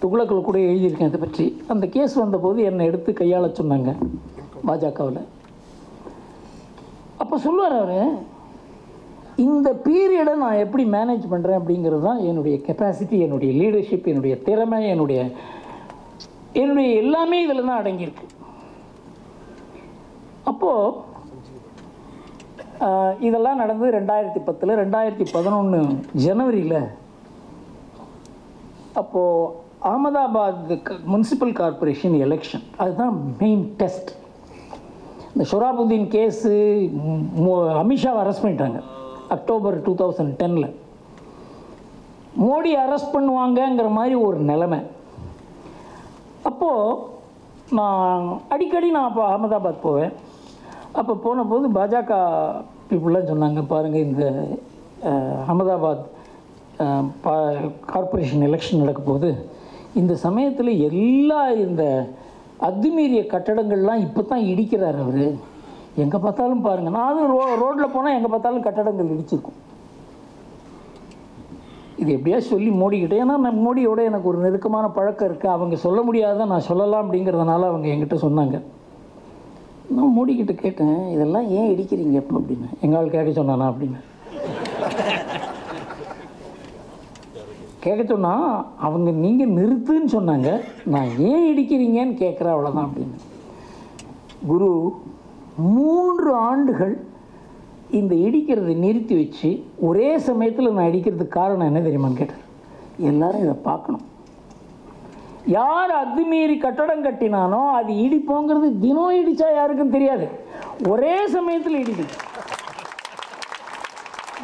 துக்ளக்கில் கூட எழுதியிருக்கேன் இதை பற்றி. அந்த கேஸ் வந்தபோது என்னை எடுத்து கையாள சொன்னாங்க பாஜகவில். அப்போ சொல்லுவார் அவர், இந்த பீரியடை நான் எப்படி மேனேஜ் பண்ணுறேன் அப்படிங்கிறது தான் என்னுடைய கெப்பாசிட்டி, என்னுடைய லீடர்ஷிப், என்னுடைய திறமை, என்னுடைய எல்லாமே இதில் தான் அடங்கியிருக்கு. அப்போது இதெல்லாம் நடந்தது 2010. 2011 ஜனவரியில் அப்போது அகமதாபாத் முனிசிபல் கார்பரேஷன் எலெக்ஷன், அதுதான் மெயின் டெஸ்ட். இந்த சொராபுதீன் கேஸு அமித்ஷாவை அரெஸ்ட் பண்ணிட்டாங்க அக்டோபர் 2010. மோடி அரெஸ்ட் பண்ணுவாங்கங்கிற மாதிரி ஒரு நிலைமை. அப்போது நான் அடிக்கடி அப்போ அகமதாபாத் போவேன். அப்போ போன போது பாஜக பீப்புளெலாம் சொன்னாங்க, பாருங்கள் இந்த அகமதாபாத் கார்ப்பரேஷன் எலெக்ஷன் நடக்க போகுது. இந்த சமயத்தில் எல்லா இந்த அத்துமீறிய கட்டடங்கள்லாம் இப்போ தான் இடிக்கிறார் அவர். எங்கே பார்த்தாலும் பாருங்கள், நான் அது ரோட்டில் போனால் எங்கே பார்த்தாலும் கட்டடங்கள் இடிச்சிருக்கும். இது எப்படியா சொல்லி மோடிக்கிட்டே, ஏன்னா நான் மோடியோட எனக்கு ஒரு நெருக்கமான பழக்கம் இருக்குது, அவங்க சொல்ல முடியாத நான் சொல்லலாம் அப்படிங்கிறதுனால அவங்க என்கிட்ட சொன்னாங்க. நான் மோடிக்கிட்ட கேட்டேன், இதெல்லாம் ஏன் இடிக்கிறீங்க இப்போ அப்படின்னு. எங்கள் கேட்க சொன்னானா அப்படின்னு கேட்க சொன்னால் அவங்க நீங்கள் நிறுத்துன்னு சொன்னாங்க, நான் ஏன் இடிக்கிறீங்கன்னு கேட்குறேன், அவ்வளோதான் அப்படின்னு. குரு 3 ஆண்டுகள் இந்த இடிக்கிறதை நிறுத்தி வச்சு ஒரே சமயத்தில் நான் இடிக்கிறதுக்கு காரணம் என்ன தெரியுமான்னு கேட்டேன். எல்லாரும் இதை பார்க்கணும். யார் அத்துமீறி கட்டடம் கட்டினானோ அது இடிப்போங்கிறது தினம் இடித்தா யாருக்கும் தெரியாது, ஒரே சமயத்தில் இடிக்கும்.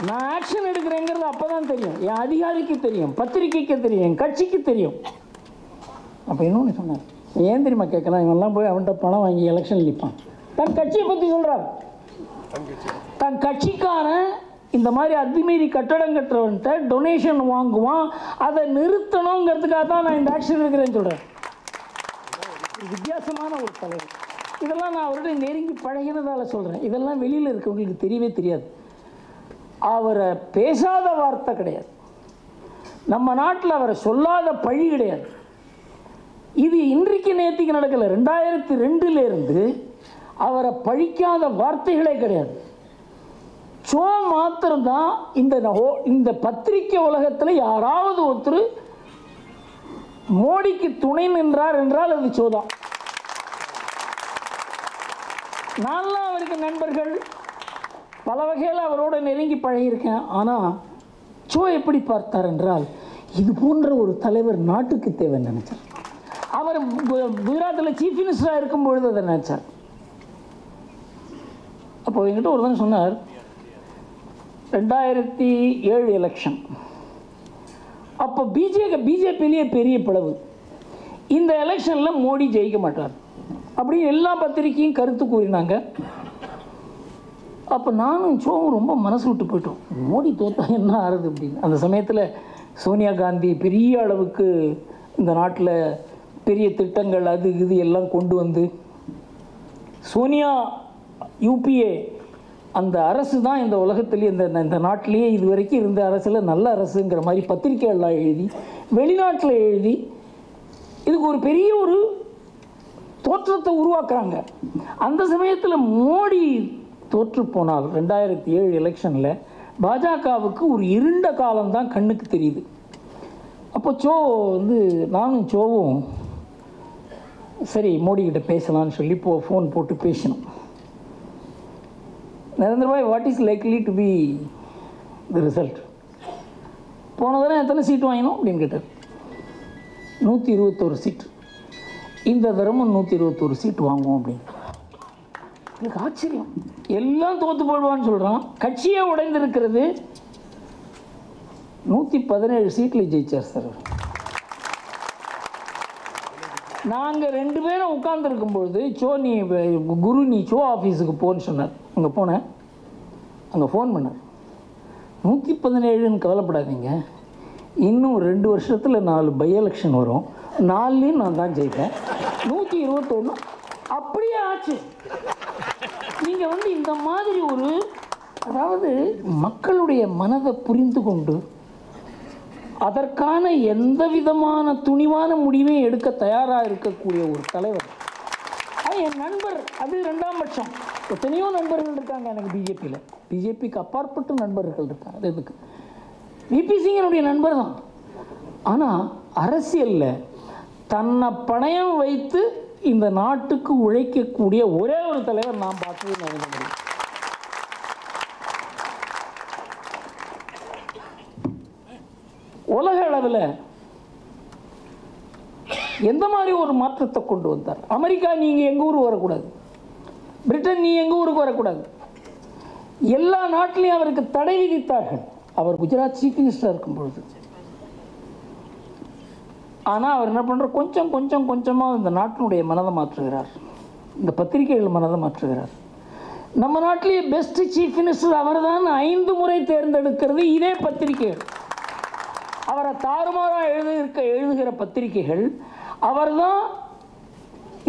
நான் ஆக்ஷன் எடுக்கிறேங்கிறது அப்போ தான் தெரியும், என் அதிகாரிக்கு தெரியும், பத்திரிகைக்கு தெரியும், என் கட்சிக்கு தெரியும். அப்போ இன்னொன்று சொன்னார், ஏன் தெரியுமா கேட்கலாம், இவெல்லாம் போய் அவன்கிட்ட பணம் வாங்கி எலெக்ஷன் நிற்பான். தன் கட்சியை பற்றி சொல்கிறார். தன் கட்சிக்காரன் இந்த மாதிரி அத்துமீறி கட்டடம் கட்டுறவன்ட்ட டொனேஷன் வாங்குவான், அதை நிறுத்தணுங்கிறதுக்காக தான் நான் இந்த ஆக்ஷன் எடுக்கிறேன்னு சொல்கிறேன். வித்தியாசமான ஒரு தலைவர். இதெல்லாம் நான் அவருடைய நெருங்கி பழகினதால் சொல்கிறேன். இதெல்லாம் வெளியில் இருக்கவங்களுக்கு தெரியவே தெரியாது. அவரை பேசாத வார்த்தை கிடையாது, நம்ம நாட்டில் அவரை சொல்லாத பழி கிடையாது. இது இன்றைக்கு நேற்றுக்கு நடக்கலை. 2002 அவரை பழிக்காத வார்த்தைகளே கிடையாது. சோ மாத்திரம்தான் இந்த பத்திரிக்கை உலகத்தில் யாராவது ஒருத்தர் மோடிக்கு துணை நின்றார் என்றால் அது சோ தான். நான்லாம் அவருக்கு நண்பர்கள், பல வகையில் அவரோட நெருங்கி பழகியிருக்கேன். ஆனால் சோ எப்படி பார்த்தார் என்றால், இது போன்ற ஒரு தலைவர் நாட்டுக்கு தேவைன்னு நினைச்சார். அவர் குஜராத்தில் சீஃப் மினிஸ்டராக இருக்கும்பொழுது அதை நினைச்சார். அப்போ என்கிட்ட ஒரு தான் சொன்னார், 2007 எலெக்ஷன் அப்போ பிஜேபியிலேயே பெரிய பிளவு, இந்த எலெக்ஷனில் மோடி ஜெயிக்க மாட்டார் அப்படி எல்லா பத்திரிக்கையும் கருத்து கூறினாங்க. அப்போ நானும் சோவும் ரொம்ப மனசு விட்டு போயிட்டோம், மோடி தோத்தா என்ன ஆறுது அப்படின்னு. அந்த சமயத்தில் சோனியா காந்தி பெரிய அளவுக்கு இந்த நாட்டில் பெரிய திட்டங்கள் அது இது எல்லாம் கொண்டு வந்து, சோனியா யூபிஏ அந்த அரசு தான் இந்த உலகத்திலேயே இந்த நாட்டிலேயே இது வரைக்கும் இருந்த அரசில் நல்ல அரசுங்கிற மாதிரி பத்திரிக்கைகள்லாம் எழுதி, வெளிநாட்டில் எழுதி இதுக்கு ஒரு பெரிய ஒரு தோற்றத்தை உருவாக்குறாங்க. அந்த சமயத்தில் மோடி தோற்று போனால் 2007 எலெக்ஷனில் பாஜகவுக்கு ஒரு இருண்ட காலம்தான் கண்ணுக்கு தெரியுது. அப்போ சோ நானும் சோவும் சரி மோடிக்கிட்ட பேசலான்னு சொல்லி ஃபோன் போட்டு பேசினோம். Narendra bhai, what is likely to be the result? போன தடவை எத்தனை சீட்டு வாங்கினோம் அப்படின்னு கேட்டார். 121 சீட்டு. இந்த தடவை 121 சீட்டு வாங்குவோம் அப்படின்னு. எனக்கு ஆச்சரியம். எல்லாம் தோற்று போடுவான்னு சொல்கிறான். கட்சியே உடைந்திருக்கிறது. 117 சீட்டில் ஜெயிச்சார் சார். நாங்கள் 2 பேரும் உட்கார்ந்துருக்கும்பொழுது நீ குரு நீ சோ ஆஃபீஸுக்கு போன்னு சொன்னார். அங்கே போனேன். அங்கே ஃபோன் பண்ணார். 117ன்னு கவலைப்படாதீங்க, இன்னும் 2 வருஷத்தில் 4 பை எலெக்ஷன் வரும், 4லையும் நான் தான் ஜெயிப்பேன், 121 அப்படியே ஆச்சு. நீங்கள் இந்த மாதிரி ஒரு, அதாவது மக்களுடைய மனதை புரிந்து கொண்டு அதற்கான எந்த விதமான துணிவான முடிவையும் எடுக்க தயாராக இருக்கக்கூடிய ஒரு தலைவர். என் நண்பர் அது 2ஆம் பட்சம். எத்தனையோ நண்பர்கள் இருக்காங்க எனக்கு பிஜேபியில். பிஜேபிக்கு அப்பாற்பட்ட நண்பர்கள் இருக்காங்க. அது எதுக்கு விபி சிங்கனுடைய நண்பர் தான். ஆனால் அரசியலில் தன்னை பணயம் வைத்து இந்த நாட்டுக்கு உழைக்கக்கூடிய ஒரே ஒரு தலைவர் நான் பார்த்தது நரேந்திர மோடி. உலக அளவில் எந்த மாதிரி ஒரு மாற்றத்தை கொண்டு வந்தார். அமெரிக்கா, நீங்கள் எங்கள் ஊருக்கு வரக்கூடாது, பிரிட்டன் நீ எங்கள் ஊருக்கு வரக்கூடாது, எல்லா நாட்டிலையும் அவருக்கு தடை விதித்தார்கள். அவர் குஜராத் சீஃப் மினிஸ்டராக இருக்கும்பொழுது. ஆனால் அவர் என்ன பண்ணுறார், கொஞ்சமாக இந்த நாட்டினுடைய மனதை மாற்றுகிறார், இந்த பத்திரிகைகள் மனதை மாற்றுகிறார். நம்ம நாட்டிலேயே பெஸ்ட் சீஃப் மினிஸ்டர் அவர் தான் 5 முறை தேர்ந்தெடுக்கிறது இதே பத்திரிகைகள். அவரை தாறுமாறாக எழுதுகிற பத்திரிகைகள் அவர்தான்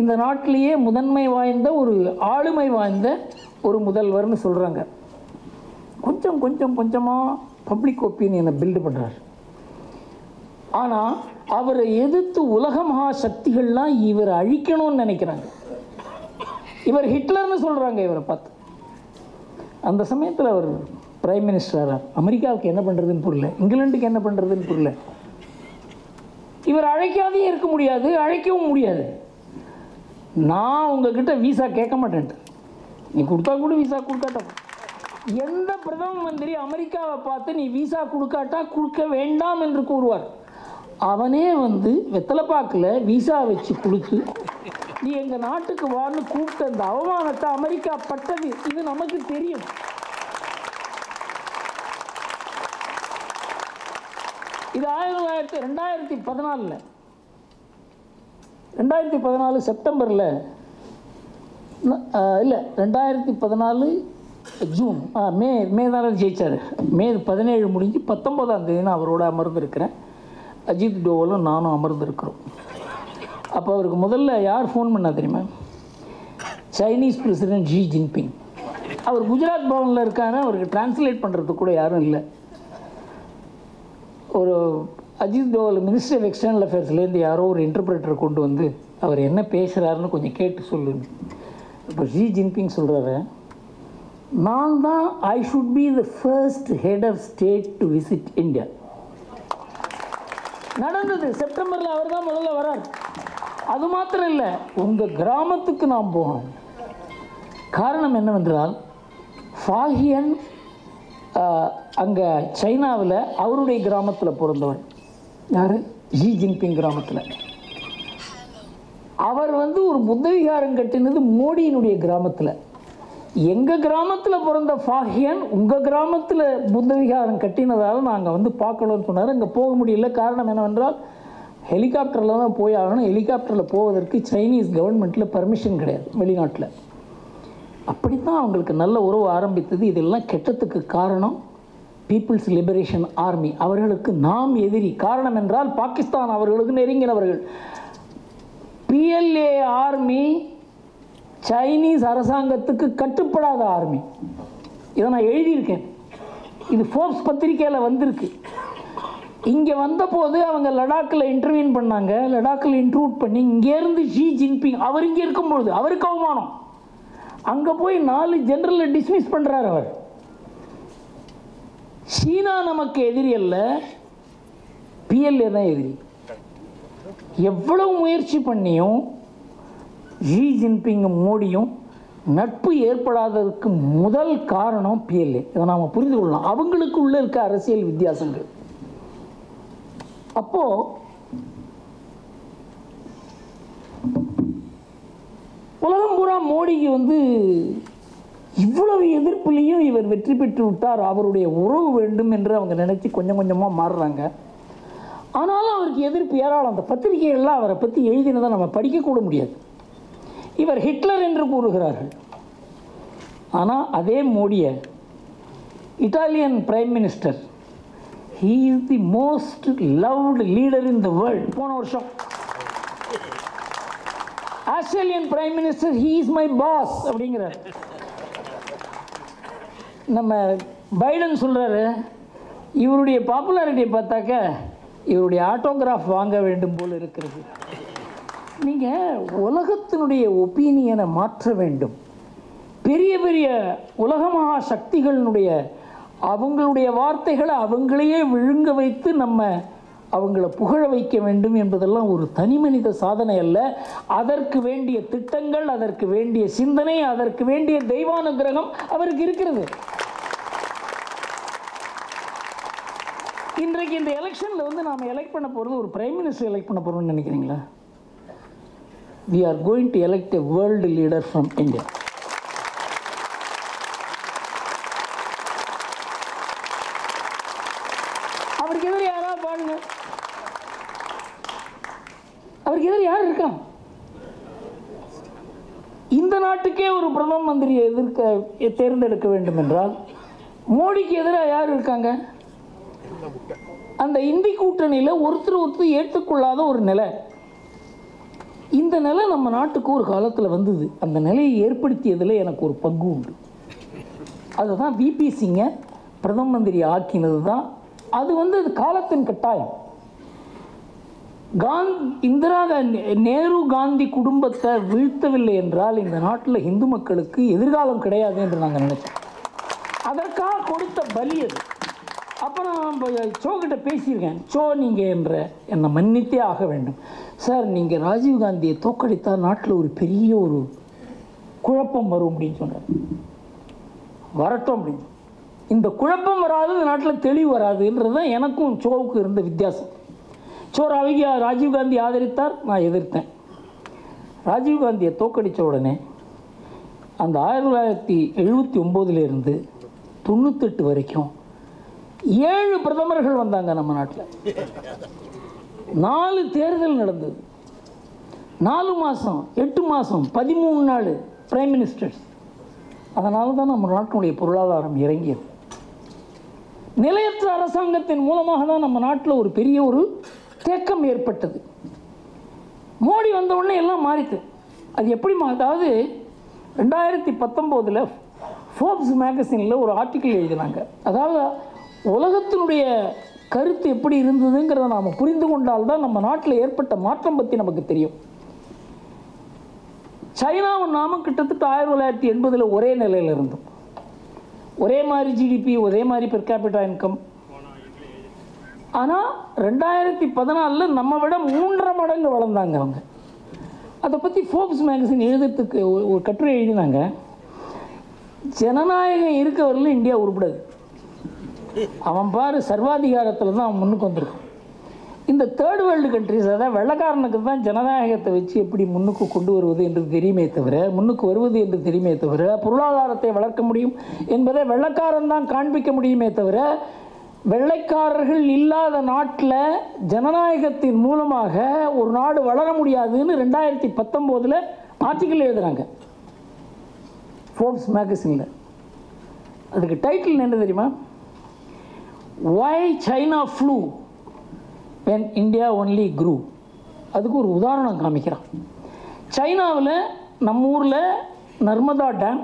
இந்த நாட்டிலேயே முதன்மை வாய்ந்த ஒரு ஆளுமை வாய்ந்த ஒரு முதல்வர்னு சொல்கிறாங்க. கொஞ்சம் கொஞ்சம் கொஞ்சமாக பப்ளிக் ஒப்பீனியனை பில்டு பண்ணுறார். ஆனால் அவரை எதிர்த்து உலக மகா சக்திகள்லாம் இவரை அழிக்கணும்னு நினைக்கிறாங்க. இவர் ஹிட்லர்னு சொல்கிறாங்க இவரை பார்த்து. அந்த சமயத்தில் அவர் பிரைம் மினிஸ்டராக அமெரிக்காவுக்கு என்ன பண்ணுறதுன்னு புரியல, இங்கிலாந்துக்கு என்ன பண்ணுறதுன்னு புரியல. இவர் அழைக்காதே இருக்க முடியாது, அழைக்கவும் முடியாது. நான் உங்ககிட்ட விசா கேட்க மாட்டேன்ட்டு, நீ கொடுத்தா கூட விசா கொடுக்காட்டா. எந்த பிரதம மந்திரி அமெரிக்காவை பார்த்து நீ விசா கொடுக்காட்டா கொடுக்க வேண்டாம் என்று கூறுவார்? அவனே வந்து வெத்தலைப்பாக்கில் விசா வச்சு கொடுத்து நீ எங்கள் நாட்டுக்கு வான்னு கூப்பிட்ட அந்த அவமானத்தை அமெரிக்கா பட்டது, இது நமக்கு தெரியும். இது 2014 செப்டம்பரில் இல்லை 2014 ஜூன் மே தானே ஜெயிச்சார். மே 17 முடிஞ்சு 19ஆம் தேதி நான் அவரோட அமர்ந்திருக்கிறேன். அஜித் டோவலும் நானும் அமர்ந்திருக்கிறோம். அப்போ அவருக்கு முதல்ல யார் ஃபோன் பண்ணா தெரியுமா? Chinese president Xi Jinping. அவர் குஜராத் பவனில் இருக்காரு, அவருக்கு டிரான்ஸ்லேட் பண்ணுறதுக்கு கூட யாரும் இல்லை. ஒரு Ajit Doval minister of external அஃபேர்ஸ்லேருந்து யாரோ ஒரு இன்டர்பிரேட்டரை கொண்டு வந்து அவர் என்ன பேசுகிறாருன்னு கொஞ்சம் கேட்டு சொல்லுங்க. இப்போ ஜி ஜின்பிங் சொல்கிறாரு, நான் தான் I should be the first head of state to visit India. நடந்தது செப்டம்பரில், அவர் தான் முதல்ல வரார். அது மாத்திரம் இல்லை, உங்கள் கிராமத்துக்கு நாம் போகணும். காரணம் என்னவென்றால் ஃபாஹியன் அங்கே சைனாவில் அவருடைய கிராமத்தில் பிறந்தவர். யார்? ஜி ஜின்பிங் கிராமத்தில். அவர் வந்து ஒரு புத்த விகாரம் கட்டினது மோடியினுடைய கிராமத்தில். எங்கள் கிராமத்தில் பிறந்த ஃபாஹியன் உங்கள் கிராமத்தில் புத்த விகாரம் கட்டினதால் நாங்கள் வந்து பார்க்கணும்னு சொன்னார். அங்கே போக முடியல. காரணம் என்னவென்றால் ஹெலிகாப்டரில் தான் போய் ஆகணும். ஹெலிகாப்டரில் போவதற்கு சைனீஸ் கவர்மெண்ட்டில் பர்மிஷன் கிடையாது வெளிநாட்டில். அப்படித்தான் அவங்களுக்கு நல்ல உறவு ஆரம்பித்தது. இதெல்லாம் கெட்டத்துக்கு காரணம் பீப்புள்ஸ் லிபரேஷன் ஆர்மி. அவர்களுக்கு நாம் எதிரி. காரணம் என்றால் பாகிஸ்தான் அவர்களுக்கு நெருங்கினவர்கள். PLA ஆர்மி சைனீஸ் அரசாங்கத்துக்கு கட்டுப்படாத ஆர்மி. இதை நான் எழுதியிருக்கேன். இது ஃபோர்ப்ஸ் பத்திரிக்கையில் வந்திருக்கு. இங்கே வந்தபோது அவங்க லடாக்கில் இன்டர்வியூன் பண்ணாங்க. லடாக்கில் இன்ட்ரூட் பண்ணி இங்கேருந்து ஜி ஜின்பிங் அவர் இங்கே இருக்கும்பொழுது அவருக்கு அவமானம். அங்கே போய் 4 ஜெனரலில் டிஸ்மிஸ் பண்ணுறார் அவர். சீனா நமக்கு எதிரி அல்ல, PLA தான் எதிரி. எவ்வளவு முயற்சி பண்ணியும் ஜி ஜின்பிங்கும் மோடியும் நட்பு ஏற்படாததற்கு முதல் காரணம் PLA. இதை நாம் புரிந்து கொள்ளலாம். அவங்களுக்கு உள்ள இருக்க அரசியல் வித்தியாசங்கள். அப்போ உலகம் பூரா மோடிக்கு வந்து இவ்வளவு எதிர்ப்புலையும் இவர் வெற்றி பெற்று விட்டார், அவருடைய உறவு வேண்டும் என்று அவங்க நினைச்சு கொஞ்சம் கொஞ்சமாக மாறுறாங்க. ஆனாலும் அவருக்கு எதிர்ப்பு ஏராளம். அந்த பத்திரிகைகள்லாம் அவரை பற்றி எழுதினதை நம்ம படிக்கக்கூட முடியாது. இவர் ஹிட்லர் என்று கூறுகிறார்கள். ஆனால் அதே மோடியை Italian prime minister, he is the most loved leader in the world. போன வருஷம் Australian prime minister, he is my boss அப்படிங்கிறார். நம்ம பைடன் சொல்கிறாரு, இவருடைய பாப்புலாரிட்டியை பார்த்தாக்க இவருடைய ஆட்டோகிராஃப் வாங்க வேண்டும் போல் இருக்கிறது. நீங்கள் உலகத்தினுடைய ஒப்பீனியனை மாற்ற வேண்டும். பெரிய பெரிய உலக மகா சக்திகளினுடைய அவங்களுடைய வார்த்தைகளை அவங்களையே விழுங்க வைத்து நம்ம அவங்கள புகழ வைக்க வேண்டும் என்பதெல்லாம் ஒரு தனி மனித சாதனை அல்ல. அதற்கு வேண்டிய திட்டங்கள், அதற்கு வேண்டிய சிந்தனை, அதற்கு வேண்டிய தெய்வானுக்கிரகம் அவருக்கு இருக்கிறது. இன்றைக்கு இந்த எலெக்ஷனில் வந்து நாம் எலெக்ட் பண்ண போகிறது ஒரு பிரைம் மினிஸ்டர் எலெக்ட் பண்ண போகிறோம்னு நினைக்கிறீங்களா? We are going to elect a world leader from India. அவருக்கு எதிரி யாரா பாருங்க. அவருக்கு எதிரி யார் இருக்கா? இந்த நாட்டுக்கே ஒரு பிரதம மந்திரியை தேர்ந்தெடுக்க வேண்டும் என்றால் மோடிக்கு எதிராக யார் இருக்காங்க? அந்த இந்தி கூட்டணியில் ஒருத்தர் ஏற்றுக்கொள்ளாத ஒரு நிலை. இந்த நிலை நம்ம நாட்டுக்கு ஒரு காலத்தில் வந்தது. அந்த நிலையை ஏற்படுத்தியதில் எனக்கு ஒரு பங்கு உண்டு. அதுதான் விபி சிங்கை பிரதம மந்திரி ஆக்கினது தான். அது அது காலத்தின் கட்டாயம். இந்திரா காந்தி, நேரு காந்தி குடும்பத்தை வீழ்த்தவில்லை என்றால் இந்த நாட்டில் இந்து மக்களுக்கு எதிர்காலம் கிடையாது என்று நாங்கள் நினைச்சோம். அதற்காக கொடுத்த பலி அது. அப்புறம் சோக்கிட்ட பேசியிருக்கேன். நீங்கள் என்னை மன்னித்தே ஆக வேண்டும் சார். நீங்கள் ராஜீவ்காந்தியை தோக்கடித்தால் நாட்டில் ஒரு பெரிய ஒரு குழப்பம் வரும் அப்படின்னு சொன்னார். வரட்டும் அப்படின்னு. இந்த குழப்பம் வராது, இந்த நாட்டில் தெளிவு வராதுன்றது தான் எனக்கும் சோவுக்கு இருந்த வித்தியாசம். ராஜீவ்காந்தி ஆதரித்தார், நான் எதிர்த்தேன். ராஜீவ்காந்தியை தோக்கடித்த உடனே அந்த 1979 98 வரைக்கும் 7 பிரதமர்கள் வந்தாங்க நம்ம நாட்டில். 4 தேர்தல் நடந்தது. 4 மாதம் 8 மாதம் 13 நாள் பிரைம் மினிஸ்டர்ஸ். அதனால தான் நம்ம நாட்டினுடைய பொருளாதாரம் இறங்கியது. நிலையற்ற அரசாங்கத்தின் மூலமாக தான் நம்ம நாட்டில் ஒரு பெரிய ஒரு தேக்கம் ஏற்பட்டது. மோடி வந்த உடனே எல்லாம் மாறித்து. அது எப்படி அதாவது 2019 ஃபோர்ப்ஸ் மேகசினில் ஒரு ஆர்டிக்கிள் எழுதினாங்க. அதாவது உலகத்தினுடைய கருத்து எப்படி இருந்ததுங்கிறத நாம் புரிந்து கொண்டால்தான் நம்ம நாட்டில் ஏற்பட்ட மாற்றம் பற்றி நமக்கு தெரியும். சைனாவும் நாமும் கிட்டத்தட்ட 1980 ஒரே நிலையில் இருந்தோம். ஒரே மாதிரி ஜிடிபி, ஒரே மாதிரி பெர் கேபிட்டா இன்கம். ஆனால் 2014 நம்ம விட 3.5 மடங்கு வளர்ந்தாங்க அவங்க. அதை பற்றி ஃபோர்ப்ஸ் மேகசின் எழுதுறதுக்கு ஒரு கட்டுரை எழுதினாங்க. ஜனநாயகம் இருக்கவர்களும் இந்தியா உருப்படாது. அவன் பாரு சர்வாதிகாரத்தில் தான் அவன் முன்னுக்கு வந்திருக்கான். இந்த தேர்ட் வேர்ல்டு கண்ட்ரிஸ், அதாவது வெள்ளக்காரனுக்கு தான் ஜனநாயகத்தை வச்சு எப்படி முன்னுக்கு கொண்டு வருவது என்று தெரியுமே தவிர, முன்னுக்கு வருவது என்று தெரியுமே தவிர, பொருளாதாரத்தை வளர்க்க முடியும் என்பதை வெள்ளக்காரன் தான் காண்பிக்க முடியுமே தவிர, வெள்ளைக்காரர்கள் இல்லாத நாட்டில் ஜனநாயகத்தின் மூலமாக ஒரு நாடு வளர முடியாதுன்னு 2019 ஆர்டிக்கிள் எழுதுகிறாங்க ஃபோர்ப்ஸ் மேகசினில். அதுக்கு டைட்டில் என்ன தெரியுமா? Why China flew when India only grew. அதுக்கு ஒரு உதாரணம் காமிக்கிறான். சைனாவில் நம்ம ஊரில் நர்மதா டேம்,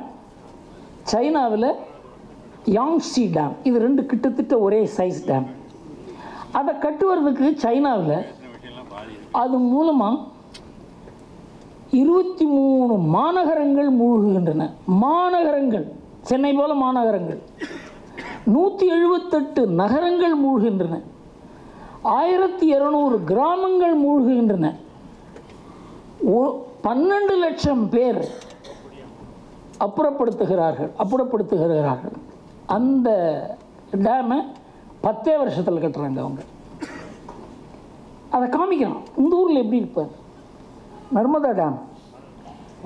சைனாவில் யாங்ஸி டேம், இது 2 கிட்டத்தட்ட ஒரே சைஸ் டேம். அதை கட்டுவதற்கு சைனாவில் அது மூலமாக 23 மாநகரங்கள் மூழ்குகின்றன. மாநகரங்கள், சென்னை போல மாநகரங்கள். 178 நகரங்கள் மூழ்கின்றன. 1200 கிராமங்கள் மூழ்குகின்றன. 12 லட்சம் பேர் அப்புறப்படுத்துகிறார்கள். அந்த டேமை 10 வருஷத்தில் கட்டுறாங்க அவங்க. அதை காமிக்கலாம். இந்த ஊரில் எப்படி இருப்பார்? நர்மதா டேம்,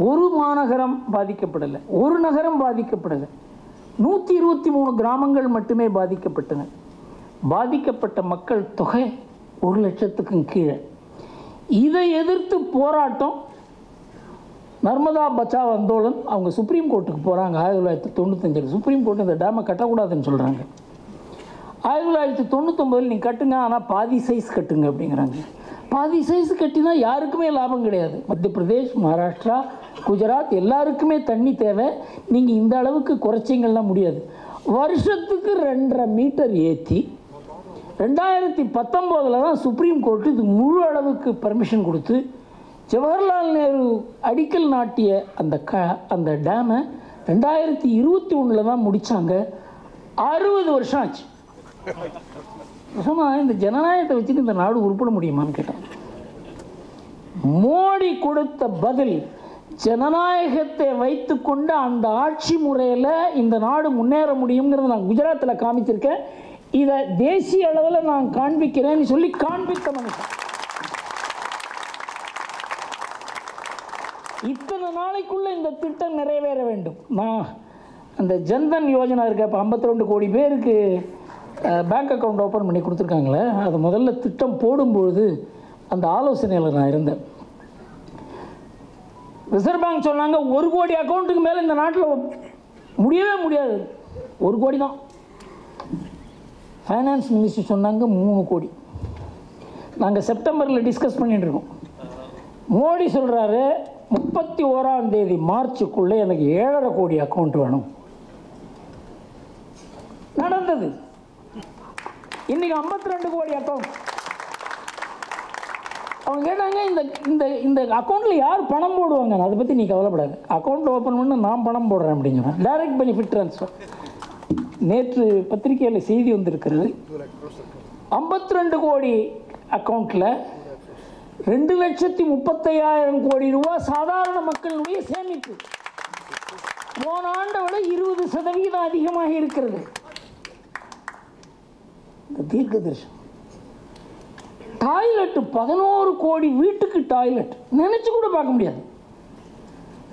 ஒரு மாநகரம் பாதிக்கப்படலை, ஒரு நகரம் பாதிக்கப்படலை, 123 கிராமங்கள் மட்டுமே பாதிக்கப்பட்டன. பாதிக்கப்பட்ட மக்கள் தொகை 1 லட்சத்துக்கும் கீழே. இதை எதிர்த்து போராட்டம், நர்மதா பச்சாவ் ஆந்தோலன். அவங்க சுப்ரீம் கோர்ட்டுக்கு போகிறாங்க. 1995 சுப்ரீம் கோர்ட் இந்த டேமை கட்டக்கூடாதுன்னு சொல்கிறாங்க. 1999 நீங்கள் கட்டுங்க, ஆனால் பாதி சைஸ் கட்டுங்க அப்படிங்கிறாங்க. பாதி சைஸ் கட்டினா யாருக்குமே லாபம் கிடையாது. மத்திய பிரதேஷ், மகாராஷ்டிரா, குஜராத் எல்லாருக்குமே தண்ணி தேவை. நீங்கள் இந்த அளவுக்கு குறைச்சிங்கள்லாம் முடியாது. வருஷத்துக்கு 2.5 மீட்டர் ஏற்றி 2019 தான் சுப்ரீம் கோர்ட்டு இது முழு அளவுக்கு பர்மிஷன் கொடுத்து ஜவஹர்லால் நேரு அடிக்கல் நாட்டிய அந்த டேமை 2021 தான் முடித்தாங்க. 60 வருஷம் ஆச்சு. இந்த ஜனநாயகத்தை வச்சுட்டு இந்த நாடு உருப்பட முடியுமான்னு கேட்டான். மோடி கொடுத்த பதில், ஜனநாயகத்தை வைத்துக்கொண்டு அந்த ஆட்சி முறையில் இந்த நாடு முன்னேற முடியுங்கிறத நான் குஜராத்தில் காமிச்சிருக்கேன். இதை தேசிய அளவில் நான் காண்பிக்கிறேன்னு சொல்லி காண்பித்த மனுஷன். இத்தனை நாளைக்குள்ள இந்த திட்டம் நிறைவேற வேண்டும். நான் அந்த ஜன்தன் யோஜனா இருக்க, இப்போ 52 கோடி பேருக்கு பேங்க் அக்கௌண்ட் ஓப்பன் பண்ணி கொடுத்துருக்காங்களே, அது முதல்ல திட்டம் போடும்பொழுது அந்த ஆலோசனையில் நான் இருந்தேன். ரிசர்வ் பேங்க் சொன்னாங்க 1 கோடி அக்கௌண்ட்டுக்கு மேலே இந்த நாட்டில் முடியவே முடியாது, 1 கோடி தான். ஃபைனான்ஸ் மினிஸ்டர் சொன்னாங்க 3 கோடி. நாங்கள் செப்டம்பரில் டிஸ்கஸ் பண்ணிட்டு இருக்கோம். மோடி சொல்கிறாரு 31ஆம் தேதி மார்ச்சுக்குள்ளே எனக்கு 7.5 கோடி அக்கௌண்ட் வேணும். நடந்தது. இன்னைக்கு 52 கோடி அக்கௌண்ட். அவங்க கேட்டாங்க, இந்த இந்த இந்த அக்கௌண்ட்டில் யார் பணம் போடுவாங்க? அதை பற்றி நீ கவலைப்படாது, அக்கௌண்ட் ஓப்பன் பண்ண நான் பணம் போடுறேன் அப்படிங்கிறேன். Direct benefit transfer. நேற்று பத்திரிகையில் செய்தி வந்திருக்கிறது, 52 கோடி அக்கௌண்ட்டில் 2,35,000 கோடி ரூபாய் சாதாரண மக்களுடைய சேமிப்பு. போன ஆண்டை விட 20% அதிகமாக இருக்கிறது. இந்த தீர்க்க தரிசனம். டாய்லெட் 11 கோடி வீட்டுக்கு டாய்லெட் நினைச்சு கூட பார்க்க முடியாது.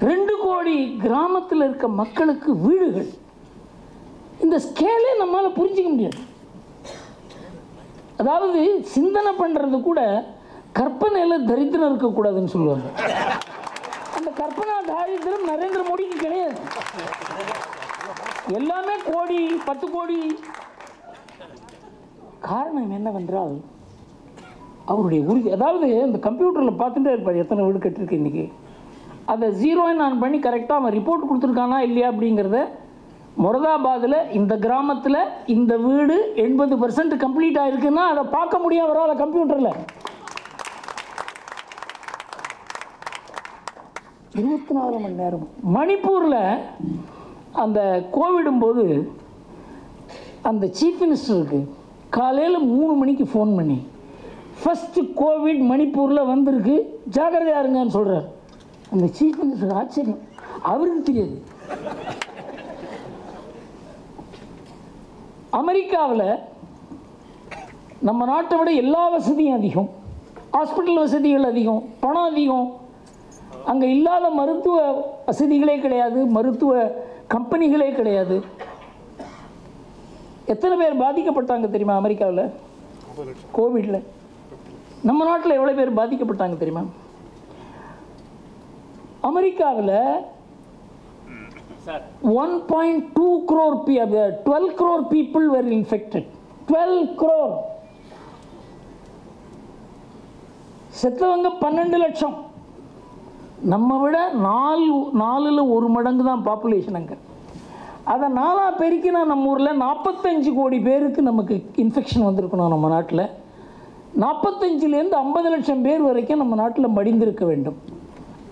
2 கோடி கிராமத்தில் இருக்க மக்களுக்கு வீடுகள். இந்த ஸ்கேலே நம்மளால் புரிஞ்சிக்க முடியாது. அதாவது சிந்தனை பண்ணுறது கூட கற்பனையில் தரித்திரம் இருக்கக்கூடாதுன்னு சொல்லுவாங்க. அந்த கற்பனா தாரித்திரம் நரேந்திர மோடிக்கு கிடையாது. எல்லாமே கோடி 10 கோடி. காரணம் என்னவென்றால் அவருடைய உறுதி. அதாவது இந்த கம்ப்யூட்டரில் பார்த்துட்டே இருப்பார் எத்தனை வீடு கட்டிருக்கு இன்றைக்கி. அதை 0 நான் பண்ணி கரெக்டாக அவன் ரிப்போர்ட் கொடுத்துருக்கானா இல்லையா அப்படிங்கிறத, முரதாபாத்தில் இந்த கிராமத்தில் இந்த வீடு 80% கம்ப்ளீட் ஆகிருக்குன்னா அதை பார்க்க முடியும் அவரால் கம்ப்யூட்டரில். 24 மணி நேரம். மணிப்பூரில் அந்த கோவிடும் போது அந்த சீஃப் மினிஸ்டருக்கு காலையில் 3 மணிக்கு ஃபோன் பண்ணி, ஃபஸ்ட்டு கோவிட் மணிப்பூரில் வந்திருக்கு, ஜாக்கிரதையா இருங்கன்னு சொல்கிறார். அந்த சீஃப் மினிஸ்டர் ஆச்சரியம், அவருக்கு தெரியாது. அமெரிக்காவில் நம்ம நாட்டை விட எல்லா வசதியும் அதிகம், ஹாஸ்பிட்டல் வசதிகள் அதிகம், பணம் அதிகம். அங்கே இல்லாத மருத்துவ வசதிகளே கிடையாது, மருத்துவ கம்பெனிகளே கிடையாது. எத்தனை பேர் பாதிக்கப்பட்டாங்க தெரியுமா அமெரிக்காவில் கோவிடில்? நம்ம நாட்டில் எவ்வளோ பேர் பாதிக்கப்பட்டாங்க தெரியுமா? அமெரிக்காவில் 1.2 crore 12 crore people were infected. 12 crore. செத்தவங்க 12 லட்சம். நம்ம விட 4ல் 1 மடங்கு தான் பாப்புலேஷன் அங்கே. அதை 4ஆக பெருக்கினா நம்ம ஊரில் 45 கோடி பேருக்கு நமக்கு இன்ஃபெக்ஷன் வந்திருக்கணும். நம்ம நாட்டில் 45லேருந்து 50 லட்சம் பேர் வரைக்கும் நம்ம நாட்டில் மடிந்திருக்க வேண்டும்.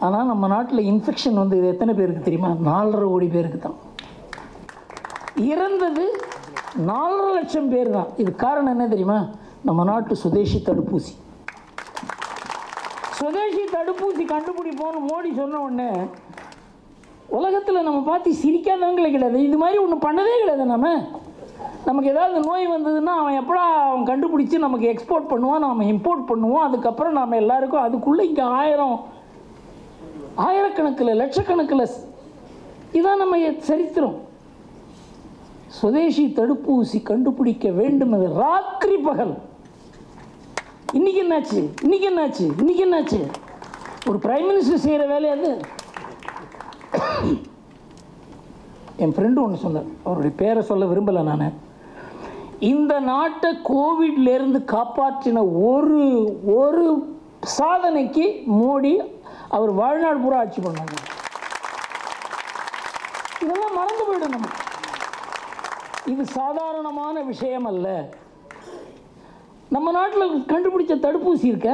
ஆனால் நம்ம நாட்டில் இன்ஃபெக்ஷன் வந்து இது எத்தனை பேருக்கு தெரியுமா? 4.5 கோடி பேருக்கு தான். இறந்தது 4.5 லட்சம் பேர் தான். இது காரணம் என்ன தெரியுமா? நம்ம நாட்டு சுதேசி தடுப்பூசி. சுதேசி தடுப்பூசி கண்டுபிடிப்போன்னு மோடி சொன்ன உடனே உலகத்தில் நம்ம பார்த்து சிரிக்காதவங்களே கிடையாது. இது மாதிரி ஒன்று பண்ணதே கிடையாது. நமக்கு ஏதாவது நோய் வந்ததுன்னா அவன் எப்படா அவன் கண்டுபிடிச்சி நமக்கு எக்ஸ்போர்ட் பண்ணுவான், நாம் இம்போர்ட் பண்ணுவோம். அதுக்கப்புறம் நாம் எல்லாருக்கும் அதுக்குள்ளே இங்கே ஆயிரக்கணக்கில் லட்சக்கணக்கில் இதான் நம்ம சரித்திரம். சுதேசி தடுப்பூசி கண்டுபிடிக்க வேண்டும். அது ராத்திரி பகல். இன்னைக்கு என்னாச்சு? ஒரு பிரைம் மினிஸ்டர் செய்கிற வேலையாது. என் ஃப்ரெண்டு ஒன்று சொன்னார், அவருடைய பேரை சொல்ல விரும்பலை நான். இந்த நாட்டை கோவிட்லேருந்து காப்பாற்றின ஒரு சாதனைக்கு மோடி அவர் வாழ்நாள் பூரா ஆட்சி பண்ணாங்க. இதெல்லாம் மறந்து போயிடும் நம்ம. இது சாதாரணமான விஷயம் அல்ல. நம்ம நாட்டில் கண்டுபிடிச்ச தடுப்பூசி இருக்க,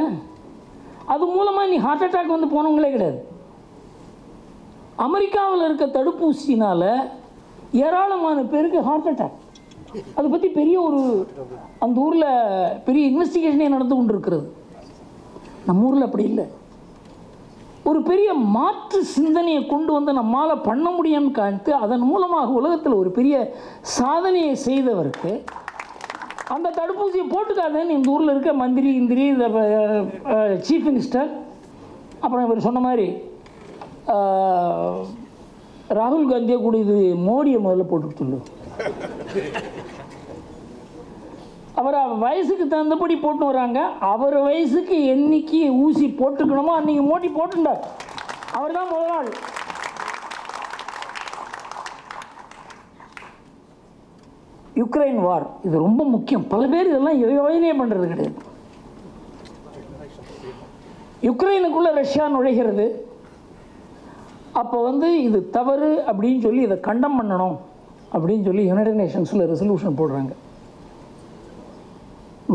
அது மூலமாக நீ ஹார்ட் அட்டாக் வந்து போனவங்களே கிடையாது. அமெரிக்காவில் இருக்க தடுப்பூசினால் ஏராளமான பேருக்கு ஹார்ட் அட்டாக். அதை பற்றி பெரிய அந்த ஊரில் பெரிய இன்வெஸ்டிகேஷனே நடந்து கொண்டு இருக்கிறது. நம்ம ஊரில் அப்படி இல்லை. ஒரு பெரிய மாற்று சிந்தனையை கொண்டு வந்து நம்மால் பண்ண முடியும்னு காணித்து அதன் மூலமாக உலகத்தில் ஒரு பெரிய சாதனையை செய்தவருக்கு அந்த தடுப்பூசியை போட்டுக்காதேன்னு இந்த ஊரில் இருக்க மந்திரி இந்த சீஃப் மினிஸ்டர், அப்புறம் இவர் சொன்ன மாதிரி ராகுல் காந்தியை கூட இது மோடியை முதல்ல போட்டுட்டு சொல்லு. அவர் வயசுக்கு தகுந்தபடி போட்டு வராங்க. அவர் வயசுக்கு என்னைக்கு ஊசி போட்டுக்கணுமோ அன்றைக்கி மோடி போட்டுட்டார். அவர் தான் முதல் நாள். யுக்ரைன் வார் இது ரொம்ப முக்கியம். பல பேர் இதெல்லாம் யோசனையே பண்ணுறது கிடையாது. யுக்ரைனுக்குள்ளே ரஷ்யா நுழைகிறது. அப்போ இது தவறு அப்படின்னு சொல்லி இதை கண்டம் பண்ணணும் அப்படின்னு சொல்லி யுனைடெட் நேஷன்ஸில் ரெசல்யூஷன் போடுறாங்க.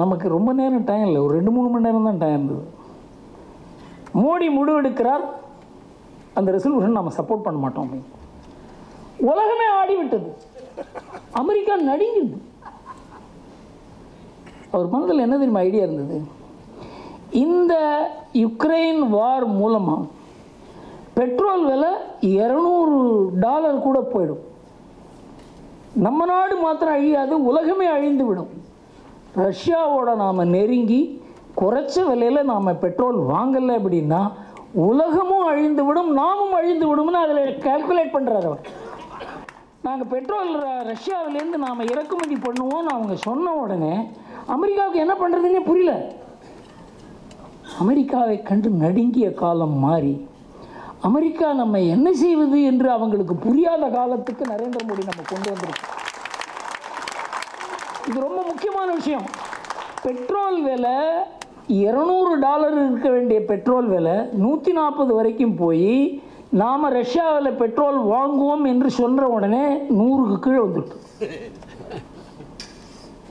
நமக்கு ரொம்ப நேரம் டைம் இல்லை, ஒரு 2-3 மணி நேரம் தான் டைம் இருந்தது. மோடி முடிவெடுக்கிறார், அந்த ரெசல்யூஷன் நம்ம சப்போர்ட் பண்ண மாட்டோம் அப்படின்னு. உலகமே ஆடிவிட்டது, அமெரிக்கா நடுங்கிது. அவர் மனதில் என்ன தெரியுமா ஐடியா இருந்தது? இந்த யுக்ரைன் வார் மூலமாக பெட்ரோல் விலை $200 கூட போயிடும். நம்ம நாடு மாத்திரம் அழியாது, உலகமே அழிந்து விடும். ரஷ்யாவோட நாம் நெருங்கி குறைச்ச விலையில் நாம் பெட்ரோல் வாங்கலை அப்படின்னா உலகமும் அழிந்து விடும், நாமும் அழிந்து விடும்னு அதில் கால்குலேட் பண்ணுறாரு அவர். நாங்கள் பெட்ரோல் ரஷ்யாவிலேருந்து நாம் இறக்குமதி பண்ணுவோம்னு அவங்க சொன்ன உடனே அமெரிக்காவுக்கு என்ன பண்ணுறதுன்னே புரியல. அமெரிக்காவை கண்டு நடுங்கிய காலம் மாறி அமெரிக்கா நம்ம என்ன செய்வது என்று அவங்களுக்கு புரியாத காலத்துக்கு நரேந்திர மோடி நம்ம கொண்டு வந்திருக்கோம். இது ரொம்ப முக்கியமான விஷயம். பெட்ரோல் விலை $200 இருக்க வேண்டிய பெட்ரோல் விலை 140 வரைக்கும் போய் நாம் ரஷ்யாவில் பெட்ரோல் வாங்குவோம் என்று சொன்ன உடனே 100க்கு கீழே வந்துட்டு.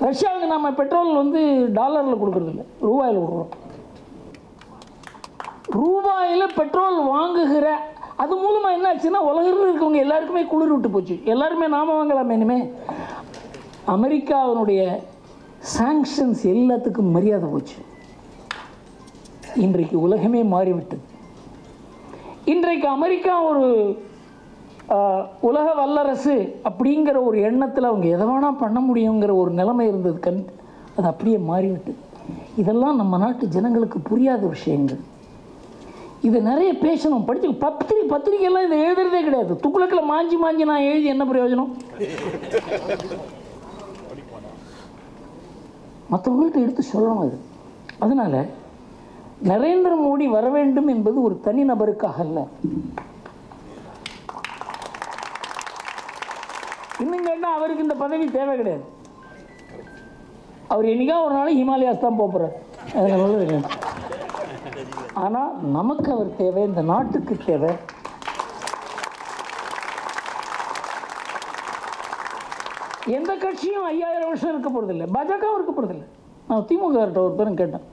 ரஷ்யாவுக்கு நம்ம பெட்ரோல் டாலரில் கொடுக்குறதில்ல, ரூபாயில் கொடுக்குறோம். ரூபாயில் பெட்ரோல் வாங்குகிற அது மூலமாக என்ன ஆச்சுன்னா உலகத்தில் இருக்கவங்க எல்லாருக்குமே குளிர் விட்டு போச்சு. எல்லாருமே நாம வாங்கலாமே இனிமேல். அமெரிக்காவினுடைய சாங்ஷன்ஸ் எல்லாத்துக்கும் மரியாதை போச்சு. இன்றைக்கு உலகமே மாறிவிட்டது. இன்றைக்கு அமெரிக்கா ஒரு உலக வல்லரசு அப்படிங்கிற ஒரு எண்ணத்தில் அவங்க எதை வேணால் பண்ண முடியுங்கிற ஒரு நிலைமை இருந்தது. அது அப்படியே மாறிவிட்டது. இதெல்லாம் நம்ம நாட்டு ஜனங்களுக்கு புரியாத விஷயங்கள். இதை நிறைய பேசணும், படிச்சு. பத்திரிகையெல்லாம் இதை எழுதுறதே கிடையாது. துக்குளக்கில் மாஞ்சி நான் எழுதி என்ன பிரயோஜனம்? மற்றவங்கள்ட்ட எடுத்து சொல்லணும் இது. அதனால் நரேந்திர மோடி வர வேண்டும் என்பது ஒரு தனி நபருக்காக அல்ல. இன்னும் கேட்டால் அவருக்கு இந்த பதவி தேவை கிடையாது. அவர் என்னைக்கா ஒரு நாள் ஹிமாலயாஸ் தான் போகிறார். அதனால ஆனால் நமக்கு அவர் தேவை, இந்த நாட்டுக்கு தேவை. எந்த கட்சியும் 5000 வருஷம் இருக்க போகிறதில்லை, பாஜகவும் இருக்க போகிறதில்லை. நான் திமுகர்கிட்ட ஒரு பேரும் கேட்டேன்,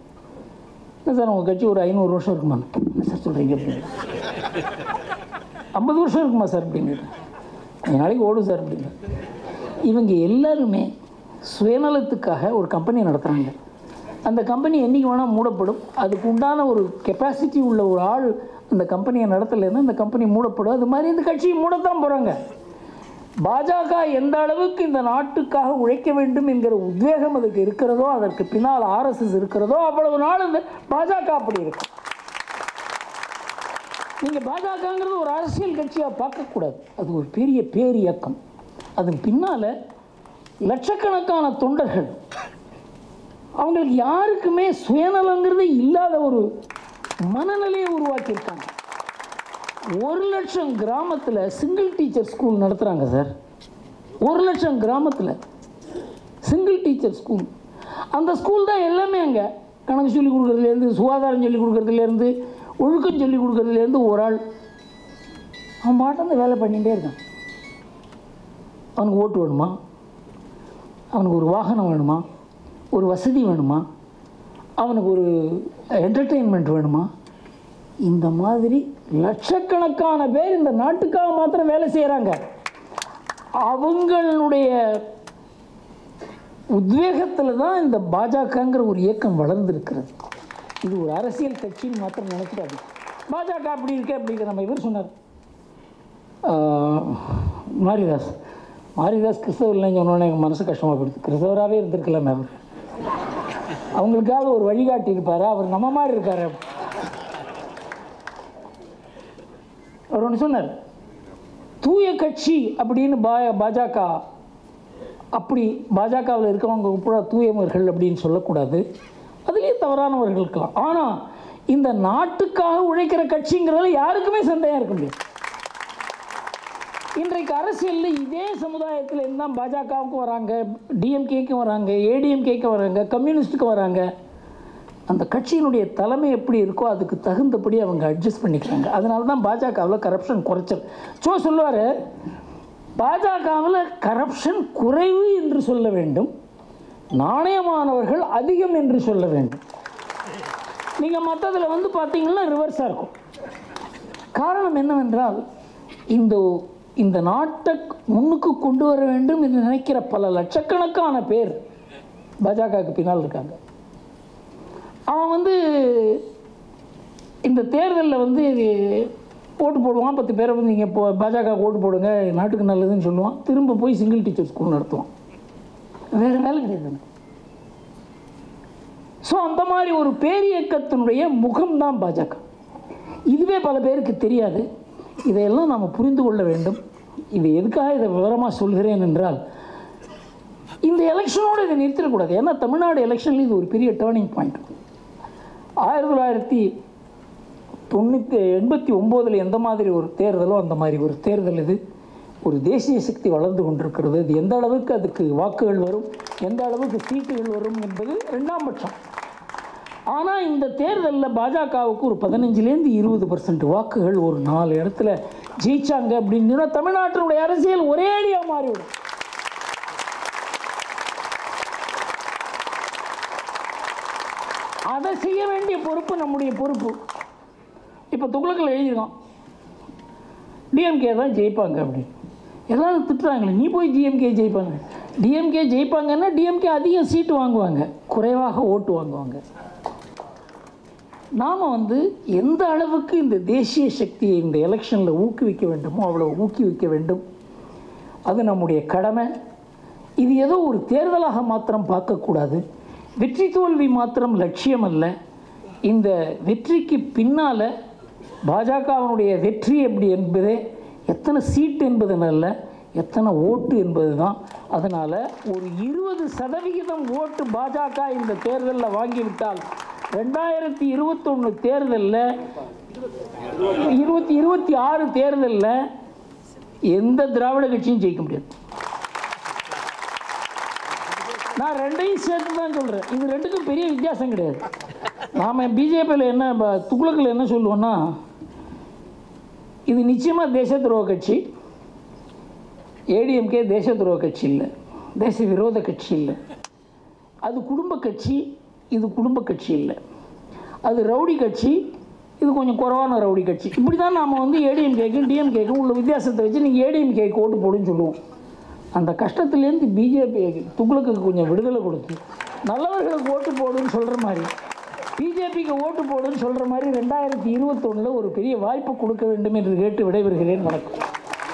இல்லை சார் உங்கள் கட்சி ஒரு 500 வருஷம் இருக்குமா? என்ன சார் சொல்கிறீங்க அப்படின்னு. 50 வருஷம் இருக்குமா சார் அப்படின்னு. கொஞ்ச நாளைக்கு ஓடும் சார் அப்படின்னு. இவங்க எல்லாருமே சுயநலத்துக்காக ஒரு கம்பெனி நடத்துகிறாங்க. அந்த கம்பெனி என்றைக்கு வேணால் மூடப்படும். அதுக்கு உண்டான ஒரு கெப்பாசிட்டி உள்ள ஒரு ஆள் அந்த கம்பெனியை நடத்தலைன்னா அந்த கம்பெனி மூடப்படும். அது மாதிரி இந்த கட்சியை மூடத்தான் போகிறாங்க. பாஜக எந்த அளவுக்கு இந்த நாட்டுக்காக உழைக்க வேண்டும் என்கிற உத்வேகம் அதுக்கு இருக்கிறதோ, அதற்கு பின்னால் RSS இருக்கிறதோ, அவ்வளவு நாள் இந்த பாஜக அப்படி இருக்கும். நீங்கள் பாஜகங்கிறது ஒரு அரசியல் கட்சியாக பார்க்கக்கூடாது. அது ஒரு பெரிய பேரியக்கம். அதன் பின்னால் லட்சக்கணக்கான தொண்டர்கள், அவங்களுக்கு யாருக்குமே சுயநலங்கிறது இல்லாத ஒரு மனநிலையை உருவாக்கியிருக்காங்க. 1,00,000 கிராமத்தில் சிங்கிள் டீச்சர் ஸ்கூல் நடத்துகிறாங்க சார். 1,00,000 கிராமத்தில் சிங்கிள் டீச்சர் ஸ்கூல். அந்த ஸ்கூல் தான் எல்லாமே. அங்கே கணக்கு சொல்லிக் கொடுக்குறதுலேருந்து, சுகாதாரம் சொல்லிக் கொடுக்குறதுலேருந்து, ஒழுக்கம் சொல்லிக் கொடுக்குறதுலேருந்து ஒரு ஆள் அவன் பாட்டு அந்த வேலை பண்ணிகிட்டே இருக்கான். அவனுக்கு ஓட்டு வேணுமா, அவனுக்கு ஒரு வாகனம் வேணுமா, ஒரு வசதி வேணுமா, அவனுக்கு ஒரு என்டர்டெயின்மெண்ட் வேணுமா, இந்த மாதிரி லட்சக்கணக்கான பேர் இந்த நாட்டுக்காக மாத்திரம் வேலை செய்கிறாங்க. அவங்களுடைய உத்வேகத்தில் தான் இந்த பாஜகங்கிற ஒரு இயக்கம் வளர்ந்துருக்கிறது. இது ஒரு அரசியல் கட்சின்னு மாத்திரம் நினைக்கிறாரு. பாஜக அப்படி இருக்க அப்படிங்கிற நம்ம இவர் சொன்னார், மாரிதாஸ் கிறிஸ்தவர் இல்லைன்னு சொன்னோன்னே எங்கள் மனசு கஷ்டமாக போயிடுது. கிறிஸ்தவராகவே இருந்திருக்கலாமே அவர். அவங்களுக்காக ஒரு வழிகாட்டி இருப்பார், அவர் நம்ம மாதிரி இருக்கார். அவர் ஒன்று சொன்னார், தூய கட்சி அப்படின்னு பாஜக, அப்படி பாஜகவில் இருக்கவங்க கூட தூயவர்கள் அப்படின்னு சொல்லக்கூடாது, அதுலேயே தவறானவர்கள் இருக்கலாம். ஆனால் இந்த நாட்டுக்காக உழைக்கிற கட்சிங்கிறதுல யாருக்குமே சந்தேகம் இருக்க முடியாது. இன்றைக்கு அரசியலில் இதே சமுதாயத்தில் இருந்தால் பாஜகவுக்கு வராங்க, டிஎம்கேக்கு வராங்க, ஏடிஎம்கேக்கு வராங்க, கம்யூனிஸ்ட்டுக்கு வராங்க. அந்த கட்சியினுடைய தலைமை எப்படி இருக்கோ அதுக்கு தகுந்தபடி அவங்க அட்ஜஸ்ட் பண்ணிக்கிறாங்க. அதனால தான் பாஜகவில் கரப்ஷன் குறைச்சல். சொல்லுவார், பாஜகவில் கரப்ஷன் குறைவு என்று சொல்ல வேண்டும், நாணயமானவர்கள் அதிகம் என்று சொல்ல வேண்டும். நீங்கள் மற்றதில் வந்து பார்த்தீங்கன்னா ரிவர்ஸாக இருக்கும். காரணம் என்னவென்றால், இந்த நாட்டை முன்னுக்கு கொண்டு வர வேண்டும் என்று நினைக்கிற பல லட்சக்கணக்கான பேர் பாஜகவுக்கு பின்னால் இருக்காங்க. அவன் வந்து இந்த தேர்தலில் வந்து ஓட்டு போடுவான், 10 பேரை வந்து நீங்கள் இப்போ பாஜக ஓட்டு போடுங்க நாட்டுக்கு நல்லதுன்னு சொல்லுவான், திரும்ப போய் சிங்கிள் டீச்சர் ஸ்கூல் நடத்துவான், வேறு வேலை கிடையாது. ஸோ அந்த மாதிரி ஒரு பேரியக்கத்தினுடைய முகம்தான் பாஜக. இதுவே பல பேருக்கு தெரியாது. இதையெல்லாம் நாம் புரிந்து கொள்ள வேண்டும். இது எதுக்காக இதை விவரமாக சொல்கிறேன் என்றால், இந்த எலெக்ஷனோடு இதை நிறுத்திடக்கூடாது. ஏன்னா தமிழ்நாடு எலெக்ஷனில் இது ஒரு பெரிய டேர்னிங் பாயிண்ட். 1989 எந்த மாதிரி ஒரு தேர்தலோ அந்த மாதிரி ஒரு தேர்தல் இது. ஒரு தேசிய சக்தி வளர்ந்து கொண்டிருக்கிறது. அது எந்த அளவுக்கு அதுக்கு வாக்குகள் வரும், எந்த அளவுக்கு சீட்டுகள் வரும் என்பது 2ஆம் பட்சம். ஆனால் இந்த தேர்தலில் பாஜகவுக்கு ஒரு 15லேருந்து 20% வாக்குகள் ஒரு 4 இடத்துல ஜெயிச்சாங்க அப்படின்னு சொன்னால் தமிழ்நாட்டினுடைய அரசியல் ஒரே அடியாக மாறிவிடும். அதை செய்ய வேண்டிய பொறுப்பு நம்முடைய பொறுப்பு. இப்போ துக்ளக்கில் எழுதியிருக்கான், டிஎம்கே தான் ஜெயிப்பாங்க அப்படின்னு. எல்லாரும் திட்டுறாங்களே, நீ போய் டிஎம்கே ஜெயிப்பாங்க. டிஎம்கே ஜெயிப்பாங்கன்னா டிஎம்கே அதிகம் சீட்டு வாங்குவாங்க, குறைவாக ஓட்டு வாங்குவாங்க. நாம் வந்து எந்த அளவுக்கு இந்த தேசிய சக்தியை இந்த எலெக்ஷனில் ஊக்குவிக்க வேண்டுமோ அவ்வளோ ஊக்குவிக்க வேண்டும். அது நம்முடைய கடமை. இது ஏதோ ஒரு தேர்தலாக மாத்திரம் பார்க்கக்கூடாது. வெற்றி தோல்வி மாத்திரம் லட்சியம் அல்ல. இந்த வெற்றிக்கு பின்னால் பாஜகவினுடைய வெற்றி எப்படி என்பதே எத்தனை சீட்டு என்பது அல்ல, எத்தனை ஓட்டு என்பது தான். அதனால் ஒரு 20% ஓட்டு பாஜக இந்த தேர்தலில் வாங்கிவிட்டால் 2021 தேர்தலில் 26 தேர்தலில் எந்த திராவிட கட்சியும் ஜெயிக்க முடியாது. நான் 2ஐயும் சேர்த்து தான் சொல்கிறேன். இது 2க்கும் பெரிய வித்தியாசம் கிடையாது. நாம் பிஜேபியில் என்ன துக்ளக்கில் என்ன சொல்லுவோன்னா, இது நிச்சயமாக தேச துரோக கட்சி, ஏடிஎம்கே தேச துரோக கட்சி இல்லை, தேச விரோத கட்சி இல்லை, அது குடும்ப கட்சி, இது குடும்ப கட்சி இல்லை, அது ரவுடி கட்சி, இது கொஞ்சம் குறைவான ரவுடி கட்சி. இப்படி தான் நாம் வந்து ஏடிஎம்கேக்கும் டிஎம்கேக்கும் உள்ள வித்தியாசத்தை வச்சு நீங்கள் ஏடிஎம்கேக்கு ஓட்டு போடுன்னு சொல்லுவோம். அந்த கஷ்டத்துலேருந்து பிஜேபி துக்ளக்குக்கு கொஞ்சம் விடுதலை கொடுத்து நல்லவர்களுக்கு ஓட்டு போடுன்னு சொல்கிற மாதிரி, பிஜேபிக்கு ஓட்டு போடுன்னு சொல்கிற மாதிரி 2021 ஒரு பெரிய வாய்ப்பு கொடுக்க வேண்டும் என்று கேட்டு விடைபெறுகிறேன். வணக்கம்.